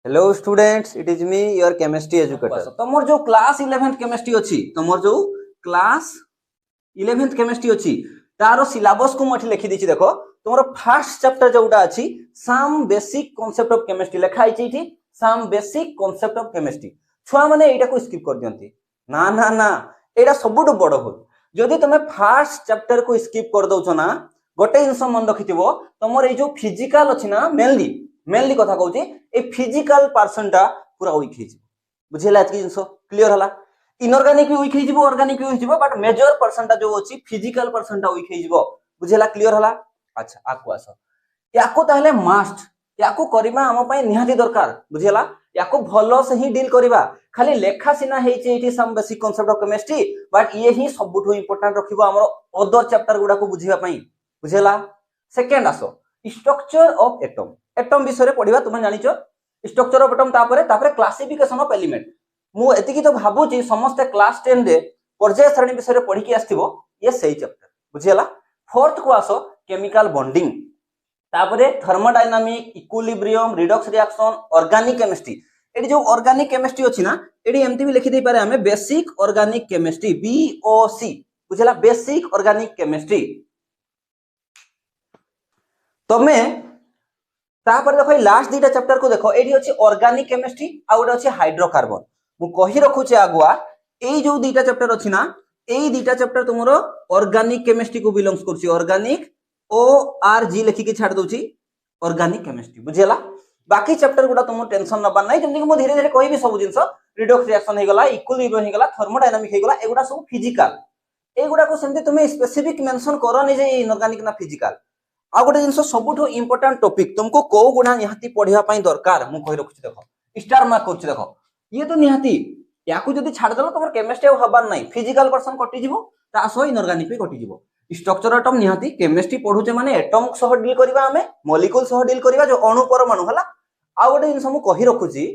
Hello students, it is me your chemistry educator. तमर जो class 11th chemistry अछि, तमर जो क्लास 11th केमिस्ट्री अछि तारो सिलेबस को मठी लिखि दिछि। देखो तमर फर्स्ट चैप्टर जोटा अछि some basic concept of chemistry लिखा आइछि इठी some basic concept of chemistry. छुआ माने एटा को स्किप कर दियंती। ना ना ना, एटा सबुटो बडो हो। जदि तमे फर्स्ट चैप्टर को स्किप कर दउछो ना, गोटे जिंस मन रखिथिबो तमर ए जो फिजिकल अछि ना, मेनली कथा कहूची ए फिजिकल पर्सन टा पूरा वीक हे जिवो। बुझिला एतकी जिंस क्लियर हला। इनऑर्गेनिक भी वीक हे जिवो, ऑर्गेनिक भी वीक जिवो, बट मेजर पर्सन टा जो अछि फिजिकल पर्सन टा वीक हे जिवो। बुझिला क्लियर हला। अच्छा आकु आसो याको ताहले मास्ट याको करिमा हम पय निहाती दरकार। बुझिला याको भलो से ही डील करिबा। खाली लेखा सिना हेछि एठी some basic concept of chemistry, but ये ही सबुठो इंपोर्टेंट रखिबो हमरो अदर चैप्टर गुडा को बुझिबा पई। बुझिला। सेकंड आसो स्ट्रक्चर ऑफ एटम। एटम विषय पढ़िबा तुम जानिचो स्ट्रक्चर ऑफ एटम तापरे क्लासिफिकेशन ऑफ एलिमेंट। मु एतिकी तो भाबुची समस्त क्लास 10 रे पर्याय सारणी विषय पढ़ी के आस्थिबो ये सही चैप्टर। बुझिला। फोर्थ को आसो केमिकल बॉन्डिंग, तापरे thermodynamic, equilibrium, redox reaction, organic chemistry. एडी जो ऑर्गेनिक केमिस्ट्री अछि ना, एडी एमती भी लिखि दे पारे हमें बेसिक ऑर्गेनिक केमिस्ट्री बीओसी। बुझिला बेसिक ऑर्गेनिक केमिस्ट्री। तमे तापर देखो लास्ट दीटा चैप्टर को देखो, एडी अछि ऑर्गेनिक केमिस्ट्री आ ओडा अछि हाइड्रोकार्बन। मु कहि रखुचे आगुआ एई जो दीटा चैप्टर अछि ना, एई दीटा चैप्टर तुमरो ऑर्गेनिक केमिस्ट्री को बिलोंग्स करछि। ऑर्गेनिक ओ आर जी लिखि के छाड़ दोछि ऑर्गेनिक केमिस्ट्री। बुझिला। बाकी चैप्टर गुडा तुम टेंशन नबा नै, जेमि कि मु धीरे धीरे कहिबी सब जिंस रिडक्स रिएक्शन हे गला, इक्विलिब्रियम हे गला, थर्मोडायनामिक हे गला, एगुडा सब फिजिकल। एगुडा को सेमते तुमे स्पेसिफिक मेंशन करो नै जे इनऑर्गेनिक ना फिजिकल। आ गोटे जिंस सबुठो इंपोर्टेंट टॉपिक तुमको को गुणा निहाती पढ़िया पई दरकार मु कहि रखुछि। देखो स्टार मार्क करछि। देखो ये तो निहाती याकू जदी छाड़ देलो तमर केमिस्ट्री हबार नै, फिजिकल पर्सन कटि जिवो, ता सो इनऑर्गेनिक भी कटि जिवो। स्ट्रक्चर एटम निहाती केमिस्ट्री पढुचे माने एटम सह डील करबा, हमें मॉलिक्यूल सह डील करबा, जो अणु परमाणु हला। आ गोटे जिंस मु कहि रखुछि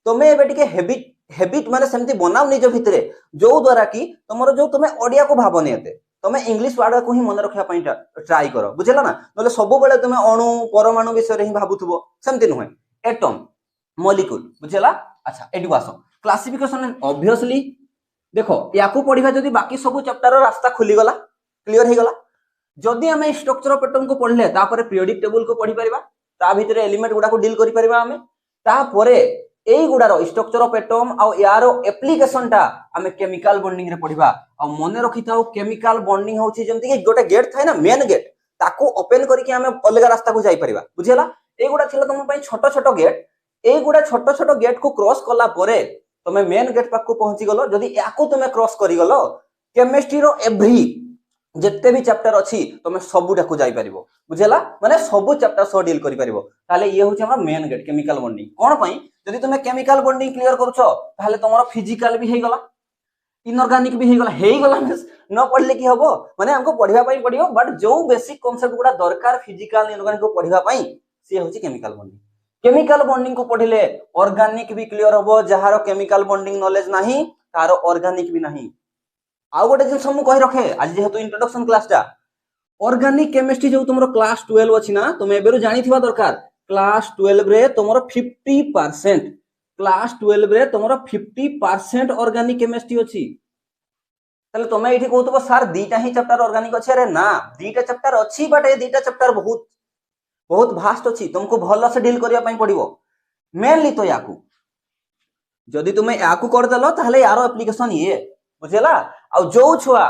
तमे एबे टिके हैबिट माने सेमती बनाव निज भितरे, जो द्वारा कि तमरो जो तमे ओडिया को भाबने एते तमे इंग्लिश वर्ड को ही मन रखिया पई ट्राई करो। बुझिला ना। नले सब बेले तमे अणु परमाणु विषय ही भाबुथबो, सेमती नुहे। Atom molecule. बुझिला। अच्छा एडु आसो क्लासिफिकेशन। ऑब्वियसली देखो याकू पढिबा जदी बाकी सब चैप्टर रास्ता खुली गला, क्लियर हे गला। जदी हमें स्ट्रक्चर ऑफ एटम को पढले तापर पीरियोडिक टेबल को पढि परिबा, ता भितरे एलिमेंट गुडा को डील करि परिबा हमें। तापरे एई गुडारो स्ट्रक्चर ऑफ एटम आ यारो एप्लीकेशन टा हमें केमिकल बॉन्डिंग रे पढिबा। आ मने रखिथाओ केमिकल बॉन्डिंग होछि जेमति कि गोटे गेट थाय ना, मेन गेट ताको ओपन करके हमें अलग रास्ता को जाई परिबा। बुझिला। ए गुडा थिला तुम पई छोटो छोटो गेट। ए गुडा छोटो छोटो गेट को क्रॉस कला परे तमे मेन गेट पाक को पहुंची गलो। जदी याको तुमे क्रॉस करि गलो, केमिस्ट्री रो एवरी जेते भी चैप्टर अछि तमे सबुटा को जाई परिबो। बुझिला। माने सबु चैप्टर सो डील करि परिबो। ताले ये होछि हमर मेन गेट केमिकल बॉन्डिंग। कोन पई जदी तुमे केमिकल बॉन्डिंग क्लियर करछो ताले तमरो फिजिकल भी हे गला, इनऑर्गेनिक भी हे गला न पढ़ले की हबो, माने हमको पढ़िबा पई पड़ियो, बट जो बेसिक कांसेप्ट गुडा दरकार फिजिकल इनऑर्गेनिक को पढ़िबा पई से होछि केमिकल बॉन्डिंग। केमिकल बॉन्डिंग को पढ़िले ऑर्गेनिक भी क्लियर हबो। जहारो केमिकल बॉन्डिंग नॉलेज नाही तारो ऑर्गेनिक भी नाही। आ गोटे जिंस मु कहि रखे आज जेहेतु इंट्रोडक्शन क्लास टा, ऑर्गेनिक केमिस्ट्री जो तुमरो क्लास 12 अछि ना, तुम एबेरु जानिथिबा दरकार। क्लास 12 रे तुमरो 50%, क्लास 12 रे तुमरो 50% ऑर्गेनिक केमिस्ट्री अछि। तले तुमे एठी कहतबो सर दीटा ही चैप्टर ऑर्गेनिक अछि। अरे ना, दीटा चैप्टर अछि, बट ए दीटा चैप्टर बहुत बहुत भास्ट अछि। तुमको भलो से डील करिया पई पड़िबो। मेनली तो याकू जदी तुमे याकू कर देलो ताहले यारो एप्लीकेशन ये। बुझिला। आ जो छुआ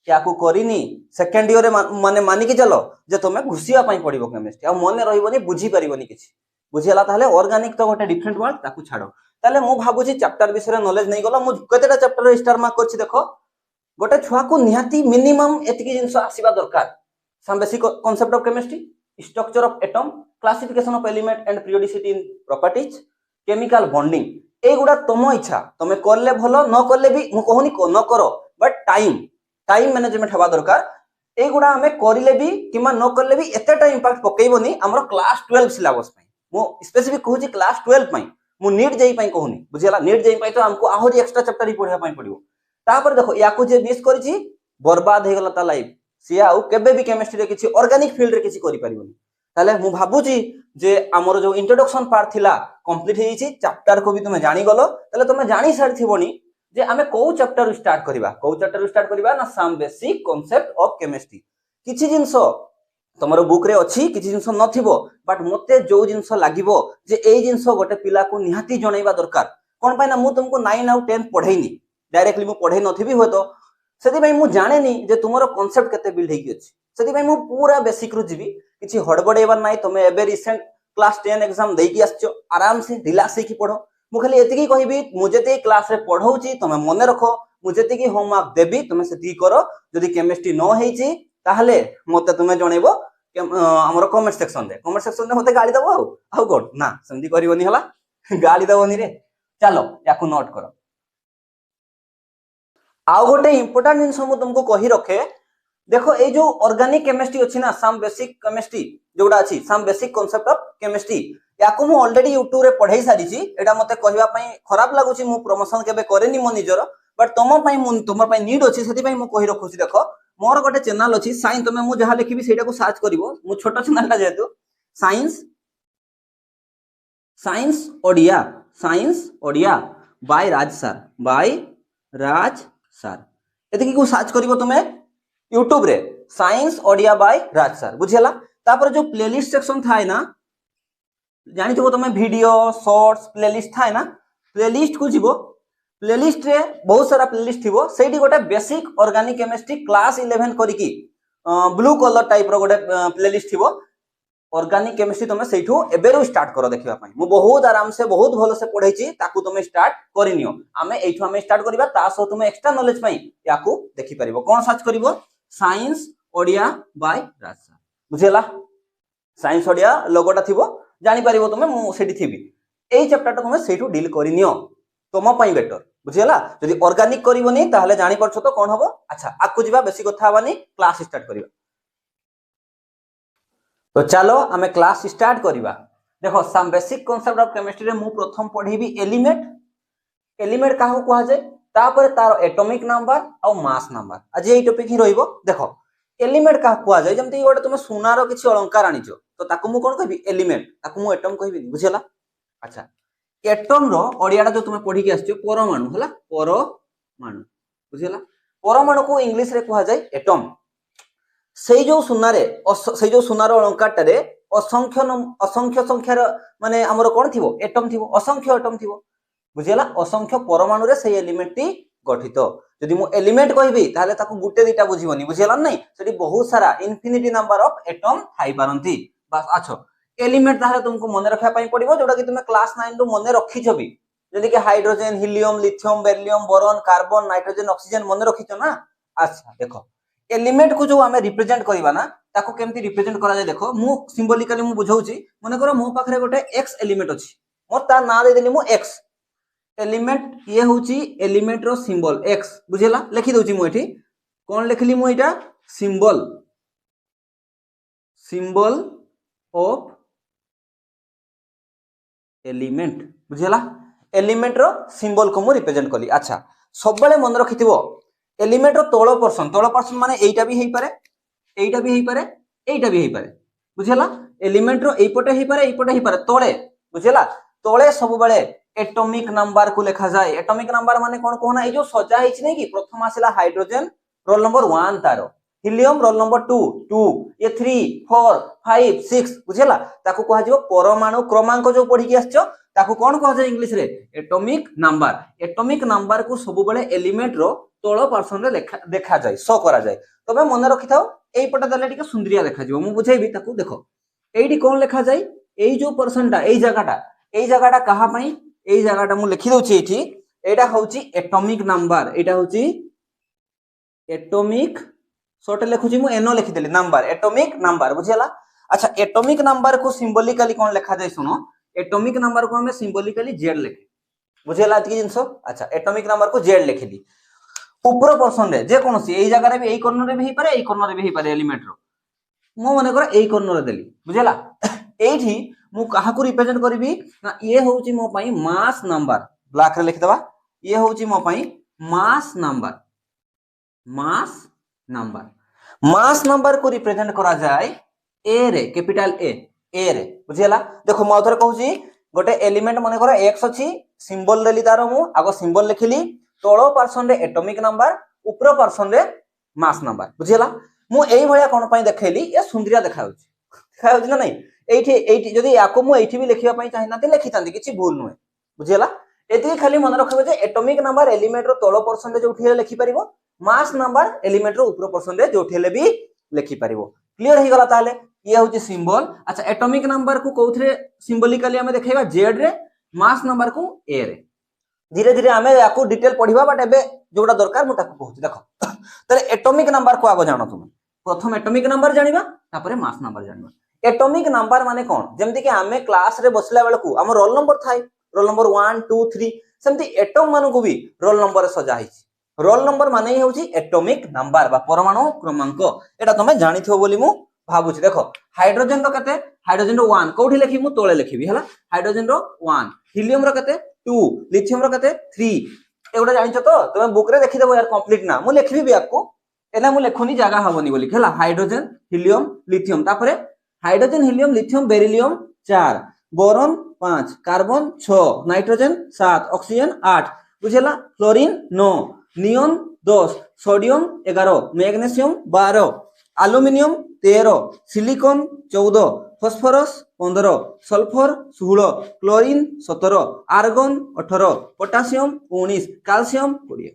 याकू करिनी सेकंड ईयर रे माने मानि के चलो जे तुमे घुसिया पई पड़िबो केमिस्ट्री, आ मने रहिबोनी, बुझी परिबोनी किछि। बुझिला। ताहले ऑर्गेनिक तो गोटे डिफरेंट वर्ड, ताकू छाडो। ताहले मु भाबुची चैप्टर विषय रे नॉलेज नै गलो। मु कतेटा चैप्टर रे स्टार मार्क करछि। देखो गोटे छुआ को निहाती मिनिमम एतिकी जिंस आसीबा दरकार। Some basic concept of chemistry, structure of atom, classification of element and periodicity in properties, chemical bonding. ए गुडा तुम इच्छा, तुमे करले भलो, न करले भी मु कहूनी को न करो, बट टाइम मैनेजमेंट हवा दरकार। ए गुडा हमें करिले भी किमा न करले भी एते टाइम इंपैक्ट पकेइबोनी हमरो क्लास 12 सिलेबस पई। मु स्पेसिफिक कहूची क्लास 12 पई, मु नीट जेई पई कहूनी। बुझिला। नीट जेई पई तो हमको आहुरी एक्स्ट्रा चैप्टर ही पढिया पई पड़ियो। तापर देखो याकू जे मिस करिछि बर्बाद हे गला ता लाइफ। सिया केबे भी केमिस्ट्री रे किछि ऑर्गेनिक फील्ड रे किछि करि परिबोनी। ताले मु भाबुची जे आमर जो इंट्रोडक्शन पार्ट थिला कंप्लीट हे छि चैप्टर को भी तुम जानि गलो तले तुम जानि सारथिबोनी जे आमे को चैप्टर स्टार्ट करबा ना some basic concept of chemistry किछि जिंसो तमरो बुक रे अछि किछि जिंसो नथिबो बट मते जो जिंसो लागिबो जे एई जिंसो गोटे पिला को निहाती जणैबा दरकार कोन पाइ ना मु तुमको 9 आउट 10 पढैनी डायरेक्टली मु पढै नथिबी होतो सेति भाई मु जानेनी जे तुमरो कांसेप्ट केते बिल्ड हेकी अछि सेति भाई मु पूरा बेसिक रु जिबी किछि हडबडेबार नाही तमे एबे रिसेंट क्लास 10 एग्जाम देकी आछो आराम से रिलैक्स हेकी पढो मु खाली एतिकी कहिबी मु जेते क्लास रे पढौची तमे मने रखो मु जेतिकी होमवर्क देबी तमे सेति करो जदि केमिस्ट्री न हेची ताहले मते तुमे जणैबो हमरो कमेंट सेक्शन रे मते गाली दबो आउ कोन ना सेमती करिवनी हला गाली दबोनी रे चलो याकू नोट करो आउ गोटे इंपोर्टेंट जिंस मु तुमको कहि रखे देखो ए जो ऑर्गेनिक केमिस्ट्री अछि ना सम बेसिक केमिस्ट्री जोडा अछि some basic concept of chemistry याकू मु ऑलरेडी YouTube रे पढै सारी छी एटा मते कहिबा पई खराब लागु छी मु प्रमोशन केबे करेनी मो निजरो बट तुम पई नीड अछि सेति पई मु कहि रखु छी देखो मोर गोटे चैनल अछि साइंस तमे मु जहा लिखिबी सेटा को सर्च करिवो मु छोटो चैनल ता जेतु साइंस ओडिया बाय राज सर एतिकी को सर्च करिवो तुमे YouTube रे साइंस ओडिया बाय राज सर बुझियला तापर जो प्लेलिस्ट सेक्शन थाए ना जानि थबो तुमे वीडियो शॉर्ट्स प्लेलिस्ट थाए ना प्लेलिस्ट को जीवो प्लेलिस्ट रे बहुत सारा प्लेलिस्ट थिबो सेठी गोटे बेसिक ऑर्गेनिक केमिस्ट्री क्लास 11 करिकी ब्लू कलर टाइप रो गोटे प्लेलिस्ट थिबो ऑर्गेनिक केमिस्ट्री तुमे सेठू एबेरो स्टार्ट करो देखिबा पई मु बहुत आराम से बहुत भलो से पढै छी ताकू तुमे स्टार्ट करिनियो आमे स्टार्ट करिबा ता सो तुमे एक्स्ट्रा नॉलेज पई याकू देखि परिबो कोन सर्च करिवो साइंस ओडिया बाय राज सर बुझेला साइंस ओडिया लोगोटा थिबो जानि परिबो तुमे मु सेठी थिबी एई चैप्टर तुमे सेठू डील करिनियो तोम पई बेटर बुझेला जदि ऑर्गेनिक करिवोनी ताहले जानि परछो तो कोन हबो अच्छा आकू जिबा बेसी कथा हबानी क्लास स्टार्ट करिबा तो चलो आमे क्लास स्टार्ट करिबा देखो some basic concept of chemistry रे मु प्रथम पढीबी एलिमेंट काहो कुआ जाय तापर तार एटॉमिक नंबर और मास नंबर आज एई टॉपिक ही रहिबो देखो एलिमेंट का कुआ जाय जमती गोटे तुम सुनार किछि अलंकार आनिचो तो ताकू मु कोन कहबी एलिमेंट ताकू मु एटम कहबी बुझियला अच्छा एटम रो ओडियाटा जो तुम पढी के आछियो परमाणु हला परमाणु बुझियला परमाणु को इंग्लिश रे कुआ जाय एटम सेई जो सुनार अलंकारटा रे असंख्य संख्यार माने हमर कोन थिबो एटम थिबो असंख्य एटम थिबो बुझियला असंख्य परमाणु रे सेई एलिमेंट टी गठित जदि मु एलिमेंट कहबी ताहले ताकू गुटे दिटा बुझिबोनी बुझियला नै सेठी बहुत सारा इनफिनिटी नंबर ऑफ एटम थाई पारंती बस आछो एलिमेंट ताहले तुमको मने रखा पई पड़िबो जोडा कि तुमे क्लास 9 रो मने रखिछो भी जदि कि hydrogen helium lithium beryllium boron carbon nitrogen oxygen मने रखिछो ना अच्छा देखो एलिमेंट को जो हमें रिप्रेजेंट करबा ना ताको केमती रिप्रेजेंट करा जाय देखो मु सिंबॉलिकली मु बुझौची मने करो मो पाखरे गोटे x एलिमेंट अछि मो ता ना दे देली मु x एलिमेंट ये होची एलिमेंट रो सिंबल x बुझेला लिखि दोची मु एठी कोन लिखली मु एटा सिंबल ऑफ एलिमेंट बुझेला एलिमेंट रो सिंबल को मु रिप्रेजेंट कली अच्छा सब बेले मन रखिथिबो एलिमेंट रो तळ पर्सन माने एइटा भी हेई पारे एइटा भी हेई पारे बुझेला एलिमेंट रो एइपटे हेई पारे तळे बुझेला तळे सब बेले एटॉमिक नंबर को लिखा जाए एटॉमिक नंबर माने कोन कोना ए जो सजा हिच नै कि प्रथम आसिला हाइड्रोजन रोल नंबर 1 तारो हीलियम रोल नंबर 2 ये 3 4 5 6 बुझेला ताको कहा जिवो परमाणु क्रमांक जो पढी के आछो ताको कोन कहा जाय इंग्लिश रे एटॉमिक नंबर को सब बेले एलिमेंट रो तळ पर्सन रे देखा जाय शो करा जाय तबे मन रखि थाओ एई पटा दले टिके सुंदरिया देखा जिवो मु बुझाइबी ताको देखो एइडी कोन लिखा जाय एई जो पर्सनटा एई जगाटा कहा पई एई जगाटा मु लिखि दोची एठी एटा होची एटॉमिक नंबर एटा होची एटॉमिक शॉर्ट लिखुची मु एनो लिखि देली नंबर एटॉमिक नंबर बुझियला अच्छा एटॉमिक नंबर को सिंबॉलिकली कोन लिखा जाय सुनो एटॉमिक नंबर को हमें सिंबॉलिकली z लिखे बुझियला एतकी जिंसो अच्छा एटॉमिक नंबर को z लिखिली ऊपर पर्सन रे जे कोनसी एई जगह रे भी एई कॉर्नर रे भी हेई पारे एई कॉर्नर रे भी हेई पारे एलिमेंट रो मु माने कर एई कॉर्नर रे देली बुझियला एठी मु काहा को रिप्रेजेंट करबी ना ये होची मो पई मास नंबर ब्लैक रे लिख दबा ये होची मो पई मास नंबर को रिप्रेजेंट करा जाय ए रे कैपिटल ए ए रे बुझीला देखो मु आउथरे कहूची गोटे एलिमेंट मन कर x अछि सिंबल देली तार मु आगो सिंबल लिखिली तळ पर्सन रे एटॉमिक नंबर ऊपर पर्सन रे मास नंबर बुझीला मु एई भलिया कोन पई देखैली ए सुंदरिया देखाउची ना नहीं एठी जदी याको मु एठी भी लिखिबा पई चाहिनाते लिखितांती किछि भूल नुहे बुझीला एति खाली मन रखबे जे एटॉमिक नंबर एलिमेंट रो तळ पर्सन रे जोठी लिखि परिबो मास नंबर एलिमेंट रो ऊपर पर्सन रे जोठी ले भी लिखि परिबो क्लियर हे गला ताले ये होची सिंबल अच्छा एटॉमिक नंबर को कोथरे सिंबलिकली हमें देखेबा जेड रे मास नंबर को ए रे धीरे धीरे हमें याको डिटेल पढिबा बट एबे जोडा दरकार मु ताको कहूची देखो तले एटॉमिक नंबर को आगो जानो तुम प्रथम एटॉमिक नंबर जानिबा तापरे मास नंबर जानिबा एटॉमिक नंबर माने कोन जेमति कि हमें क्लास रे बसला बेल को हम रोल नंबर थाई रोल नंबर 1 2 3 सेमति एटॉम मानु को भी रोल नंबर सजा हिची रोल नंबर माने ही होची एटॉमिक नंबर बा परमाणु क्रमांक एटा तमे जानिथियो बोली मु भाबुची देखो हाइड्रोजन रो कते हाइड्रोजन रो 1 कोठी लिखि मु तोळे लिखिबी हला हाइड्रोजन रो 1 हीलियम रो कते 2 लिथियम रो कते 3 एगोटा जानिछो तो तमे बुक रे देखि देबो यार कंप्लीट ना मु लिखिबी भी आपको एना मु लेखुनी जागा हबनी बोली हला हाइड्रोजन हीलियम लिथियम तापरे hydrogen helium lithium beryllium 4 boron 5 carbon 6 nitrogen 7 oxygen 8 बुझेला fluorine 9 neon 10 sodium 11 magnesium 12 aluminium 13 silicon 14 phosphorus 15 sulphur 16 chlorine 17 argon 18 potassium 19 calcium 20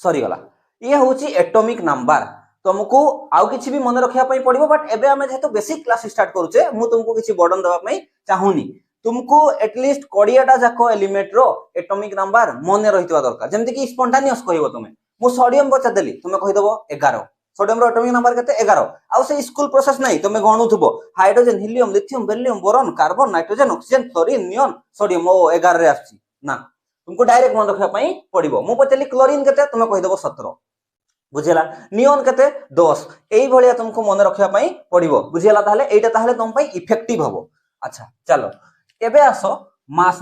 sorry गला ये होची एटॉमिक नंबर तुमको आउ किछि भी मन रखिया पई पड़िबो बट एबे हमें जेतो बेसिक क्लास स्टार्ट करूचे मु तुमको किछि बर्डन देबा पई चाहूनी तुमको एटलीस्ट 20 टा जाको एलिमेंट रो एटॉमिक नंबर मन रहितवा दरकार जेमति कि स्पॉन्टेनियस कहबो तुमे मु सोडियम बचा देली तुमे कहि देबो 11 सोडियम रो एटॉमिक नंबर केते 11 आउ से स्कूल प्रोसेस नहीं तुमे गणुथबो hydrogen helium lithium beryllium boron carbon nitrogen oxygen fluorine neon sodium ओ 11 रे आछि ना तुमको डायरेक्ट मन रखिया पई पड़िबो मु पचली क्लोरीन केते तुमे कहि देबो 17 बुझेला नियॉन केते 10 एई भलिया तुमको मन रखिया पई पड़िबो बुझेला ताले एटा ताले तुम पई इफेक्टिव हबो अच्छा चलो एबे आसो मास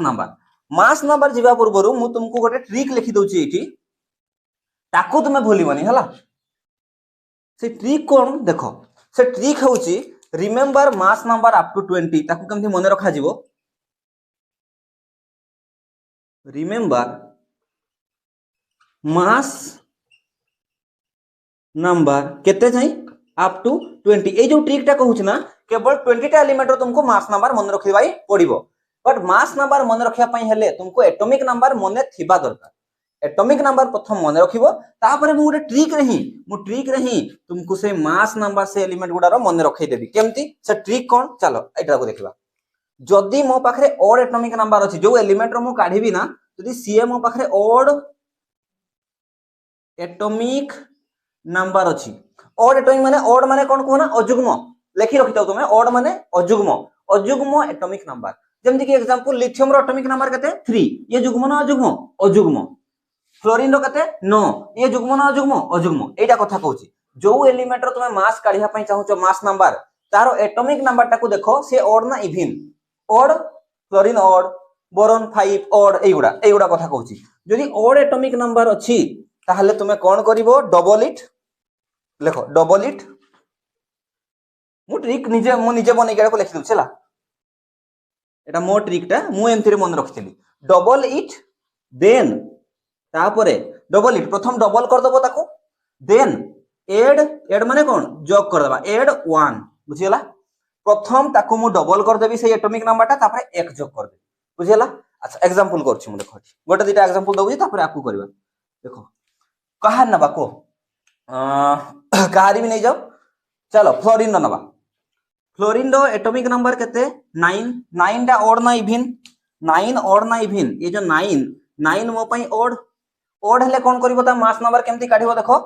नंबर जिबा पूर्वरु मु तुमको गोटे ट्रिक लिखि दउची एठी ताकू तुमे भूलिबनी हला से ट्रिक कोन देखो से ट्रिक होउची remember mass number up to 20 ताकू केमथि मन रखा जिवो रिमेंबर मास नंबर केते जाई अप टू 20 ए जो ट्रिक टा कहूछ ना केवल 20 टा एलिमेंट रो तुमको मास नंबर मन रखिबाई पड़िबो बट मास नंबर मन रखिया पई हेले तुमको एटॉमिक नंबर मने थिबा दरकार एटॉमिक नंबर प्रथम मन रखिबो तापरे मु गोटे ट्रिक रही तुमको से मास नंबर से एलिमेंट गुडा रो मन रखै देबी केमती से ट्रिक कोन चलो एटा को देखिबा जदी मो पाखरे ऑड एटॉमिक नंबर अछि जो एलिमेंट रो मु काढिबी ना जदी सीए मो पाखरे ऑड एटॉमिक नंबर अछि ऑड एटॉमिक माने कोन कहना अजुग्म लेखि रखिताउ तुमे ऑड माने अजुग्म एटॉमिक नंबर जेमति कि एग्जांपल लिथियम रो एटॉमिक नंबर कते 3 ये जुग्म ना अजुग्म फ्लोरीन रो कते 9 ये जुग्म ना अजुग्म एटा कथा कहूची जो एलिमेंट रो तुमे मास काढिया पई चाहूचो मास नंबर तारो एटॉमिक नंबर टाको देखो से ऑड ना even odd fluorine odd boron 5 odd एगुडा कथा कहूची जदी ऑड एटॉमिक नंबर अछि ताहले तुमे कोन करिवो डबल इट लेखो डबल इट मु ट्रिक निजे बनै के लिखि दउ छला एटा मो ट्रिक टा मु एमथि रे मन रखितली डबल इट देन तापरे डबल इट प्रथम डबल कर दबो ताको देन एड माने कोन जोग कर दबा एड 1 बुझियला प्रथम ताको मु डबल कर देबी से एटॉमिक नंबर ता तापरे 1 जोग कर दे बुझियला अच्छा एग्जांपल करछि मु देखो गोटे दिटा एग्जांपल दउजी तापरे आकु करबा देखो कहार नबा को कहारी भी नहीं जाओ चलो फ्लोरीन नबा फ्लोरीन रो एटॉमिक नंबर केते 9 टा ऑड ना इवन ये जो 9 मो पई ऑड हेले कोन करबो ता मास नंबर केमती काढिबो देखो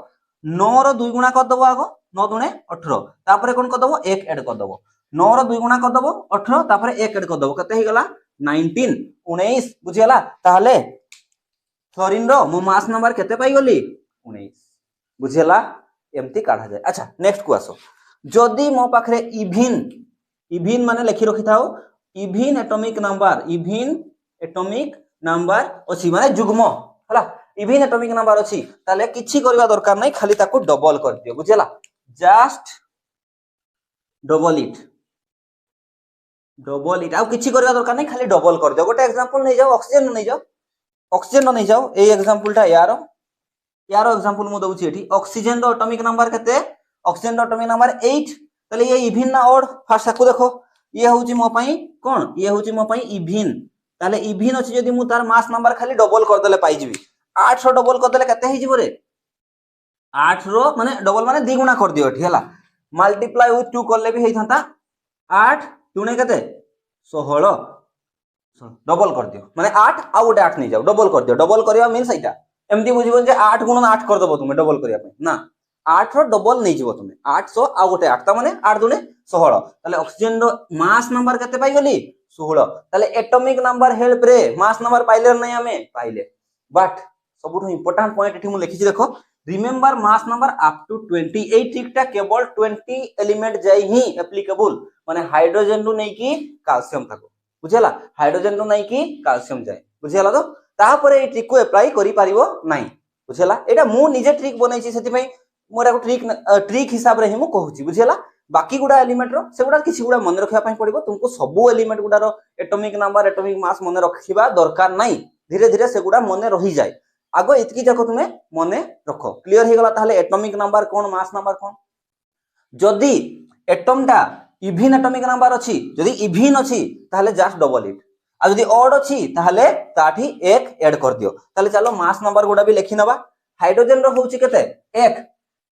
9 रो 2 गुणा कर दबो आगो 9 दुणे 18 तापरे कोन कर दबो 1 ऐड कर दबो 9 रो 2 गुणा कर दबो 18 तापरे 1 ऐड कर दबो कते हे गला 19 बुझियला ताहले फ्लोरीन रो मो मास नंबर केते पाई गली 19 बुझियला एमती काढा जाय अच्छा नेक्स्ट को आसो जदी मो पाखरे इविन माने लिखि रखि थाओ इविन एटॉमिक नंबर अछि माने जुग्म हला इविन एटॉमिक नंबर अछि ताले किछि करबा दरकार नै खाली ताको डबल कर दियो बुझियला just double it double it आउ किछि करबा दरकार नहीं, खाली डबल कर दियो। गोटे एग्जांपल नै जाओ, ऑक्सीजन नै जाओ, ऑक्सीजन नै जाओ, ए एग्जांपल टा यार एग्जांपल मु दउछि एठी। ऑक्सीजन रो एटॉमिक नंबर केते? ऑक्सीजन रो एटॉमिक नंबर 8। तले ये इविन ना ऑड? फास्ट साकु देखो, ये होउछि मो पई कोन, ये होउछि मो पई इविन। ताले इविन अछि जदि मु तार मास नंबर खाली डबल कर देले पाई जिवि। 8 रो डबल कर देले केते हे जिवो रे? 8 रो माने डबल माने द्विगुणा कर दियो एठी हला। मल्टीप्लाई विथ 2 करले भी हेइ थांता 8 दुने केते 16, डबल कर दियो माने 8 आ गोटे 8 नै जाओ, डबल कर दियो। डबल करिया मींस एटा एमती बुझिबो जे 8 गुणन 8 कर दबो तुमे डबल करिया पे ना, 8 रो डबल नै जिवो तुमे 800 आ गोटे 8 ता माने 8 दुने 16। ताले ऑक्सीजन रो मास नंबर केते पाई गली 16। ताले एटॉमिक नंबर हेल्प रे मास नंबर पाइले नै हमें पाइले। बट सबुठो इंपोर्टेंट पॉइंट एठी मु लिखिछि देखो, remember mass number up to 20। ए ट्रिकटा केवल 20 एलिमेंट जाई ही एप्लीकेबल, माने हाइड्रोजन रु नै की कैल्शियम थाको बुझेला, हाइड्रोजन रु नै की कैल्शियम जाय बुझेला। तो तापरे ए ट्रिक को अप्लाई करि पारिबो नै बुझेला। एटा मु निजे ट्रिक बनैछि सेति पई मोरा को ट्रिक हिसाब रे ही मु कहूछि बुझेला। बाकी गुडा एलिमेंट रो सेगुडा किछि गुडा मन रखिया पई पड़िबो तुमको, सब एलिमेंट गुडा रो एटॉमिक नंबर एटॉमिक मास मन रखिबा दरकार नै, धीरे धीरे सेगुडा मन रही जाय। आगो इतकी जाको तुमे मने रखो, क्लियर हे गला। ताहले एटॉमिक नंबर कोन, मास नंबर कोन। जदि एटमटा इविन एटॉमिक नंबर अछि, जदि इविन अछि ताहले जस्ट डबल इट, आ जदि ऑड अछि ताहले ताठी 1 ऐड कर दियो। ताहले चलो मास नंबर गुडा भी लिखि नबा। हाइड्रोजन रो होउछि केते 1,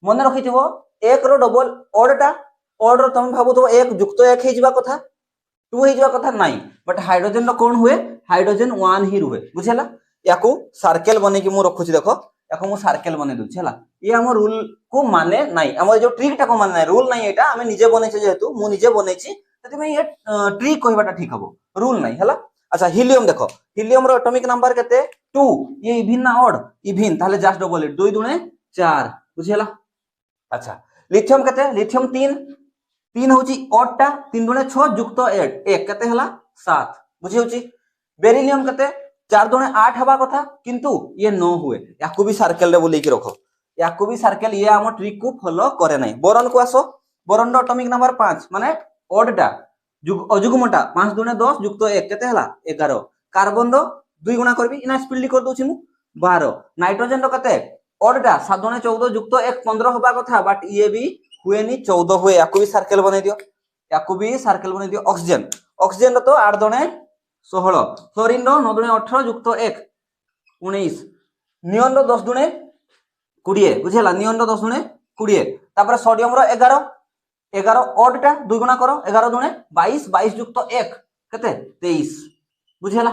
मन रखिथिबो 1 रो डबल ऑडटा, ऑड रो तुम भाबुथबो 1 जुक्त 1 हे जिबा कथा, 2 हे जिबा कथा नाही, बट हाइड्रोजन रो कोन हुए, हाइड्रोजन 1 ही रुहे बुझेला। याकू सर्कल बने कि मु रखुछि देखो, याकू मु सर्कल बने दुछि हला। ये हम रूल को माने नाही, हमर जो ट्रिक टा को माने नाही, रूल नाही, एटा हमें निजे बनेछि जेहेतु मु निजे बनेछि तति में ये ट्रिक कहबाटा ठीक हबो, रूल नाही हला। अच्छा हीलियम देखो, हीलियम रो एटॉमिक नंबर केते 2, ये इविन ना ऑड, इविन, ताले जस्ट डबल इट 2 दुने 4 बुझियला। अच्छा लिथियम केते, लिथियम 3, 3 होची ऑड टा, 3 दुने 6 जुक्त 1 केते हला 7 बुझि होची। बेरिलियम केते 4 दुने 8 हबा कथा, किंतु ये 9 हुए, याकू भी सर्कल रे बोली की रखो, याकू भी सर्कल, ये हम ट्रिक को फॉलो करे नाही। बोरॉन को आसो, बोरॉन रो एटॉमिक नंबर 5 माने ऑड टा, अजुग्मटा 5 दुने 10 जुक्त 1 केते हला 11। कार्बन रो 2 गुणा करबी, इना स्पीड कर दोछि मु 12। नाइट्रोजन रो केते ऑड टा 7 दुने 14 जुक्त 1 15 हबा कथा, बट ये भी हुए नी 14 हुए, याकू भी सर्कल बने दियो, याकू भी सर्कल बने दियो। ऑक्सीजन, ऑक्सीजन रो तो 8 दुने 16, फ्लोरीन रो 9 दुने 18 जुक्त 1 19, नियन रो 10 दुने 20 बुझेला, नियन रो 10 दुने 20। तापर सोडियम रो 11, 11 ऑड टा 2 गुणा करो, 11 दुने 22, 22 जुक्त 1 केते 23 बुझेला,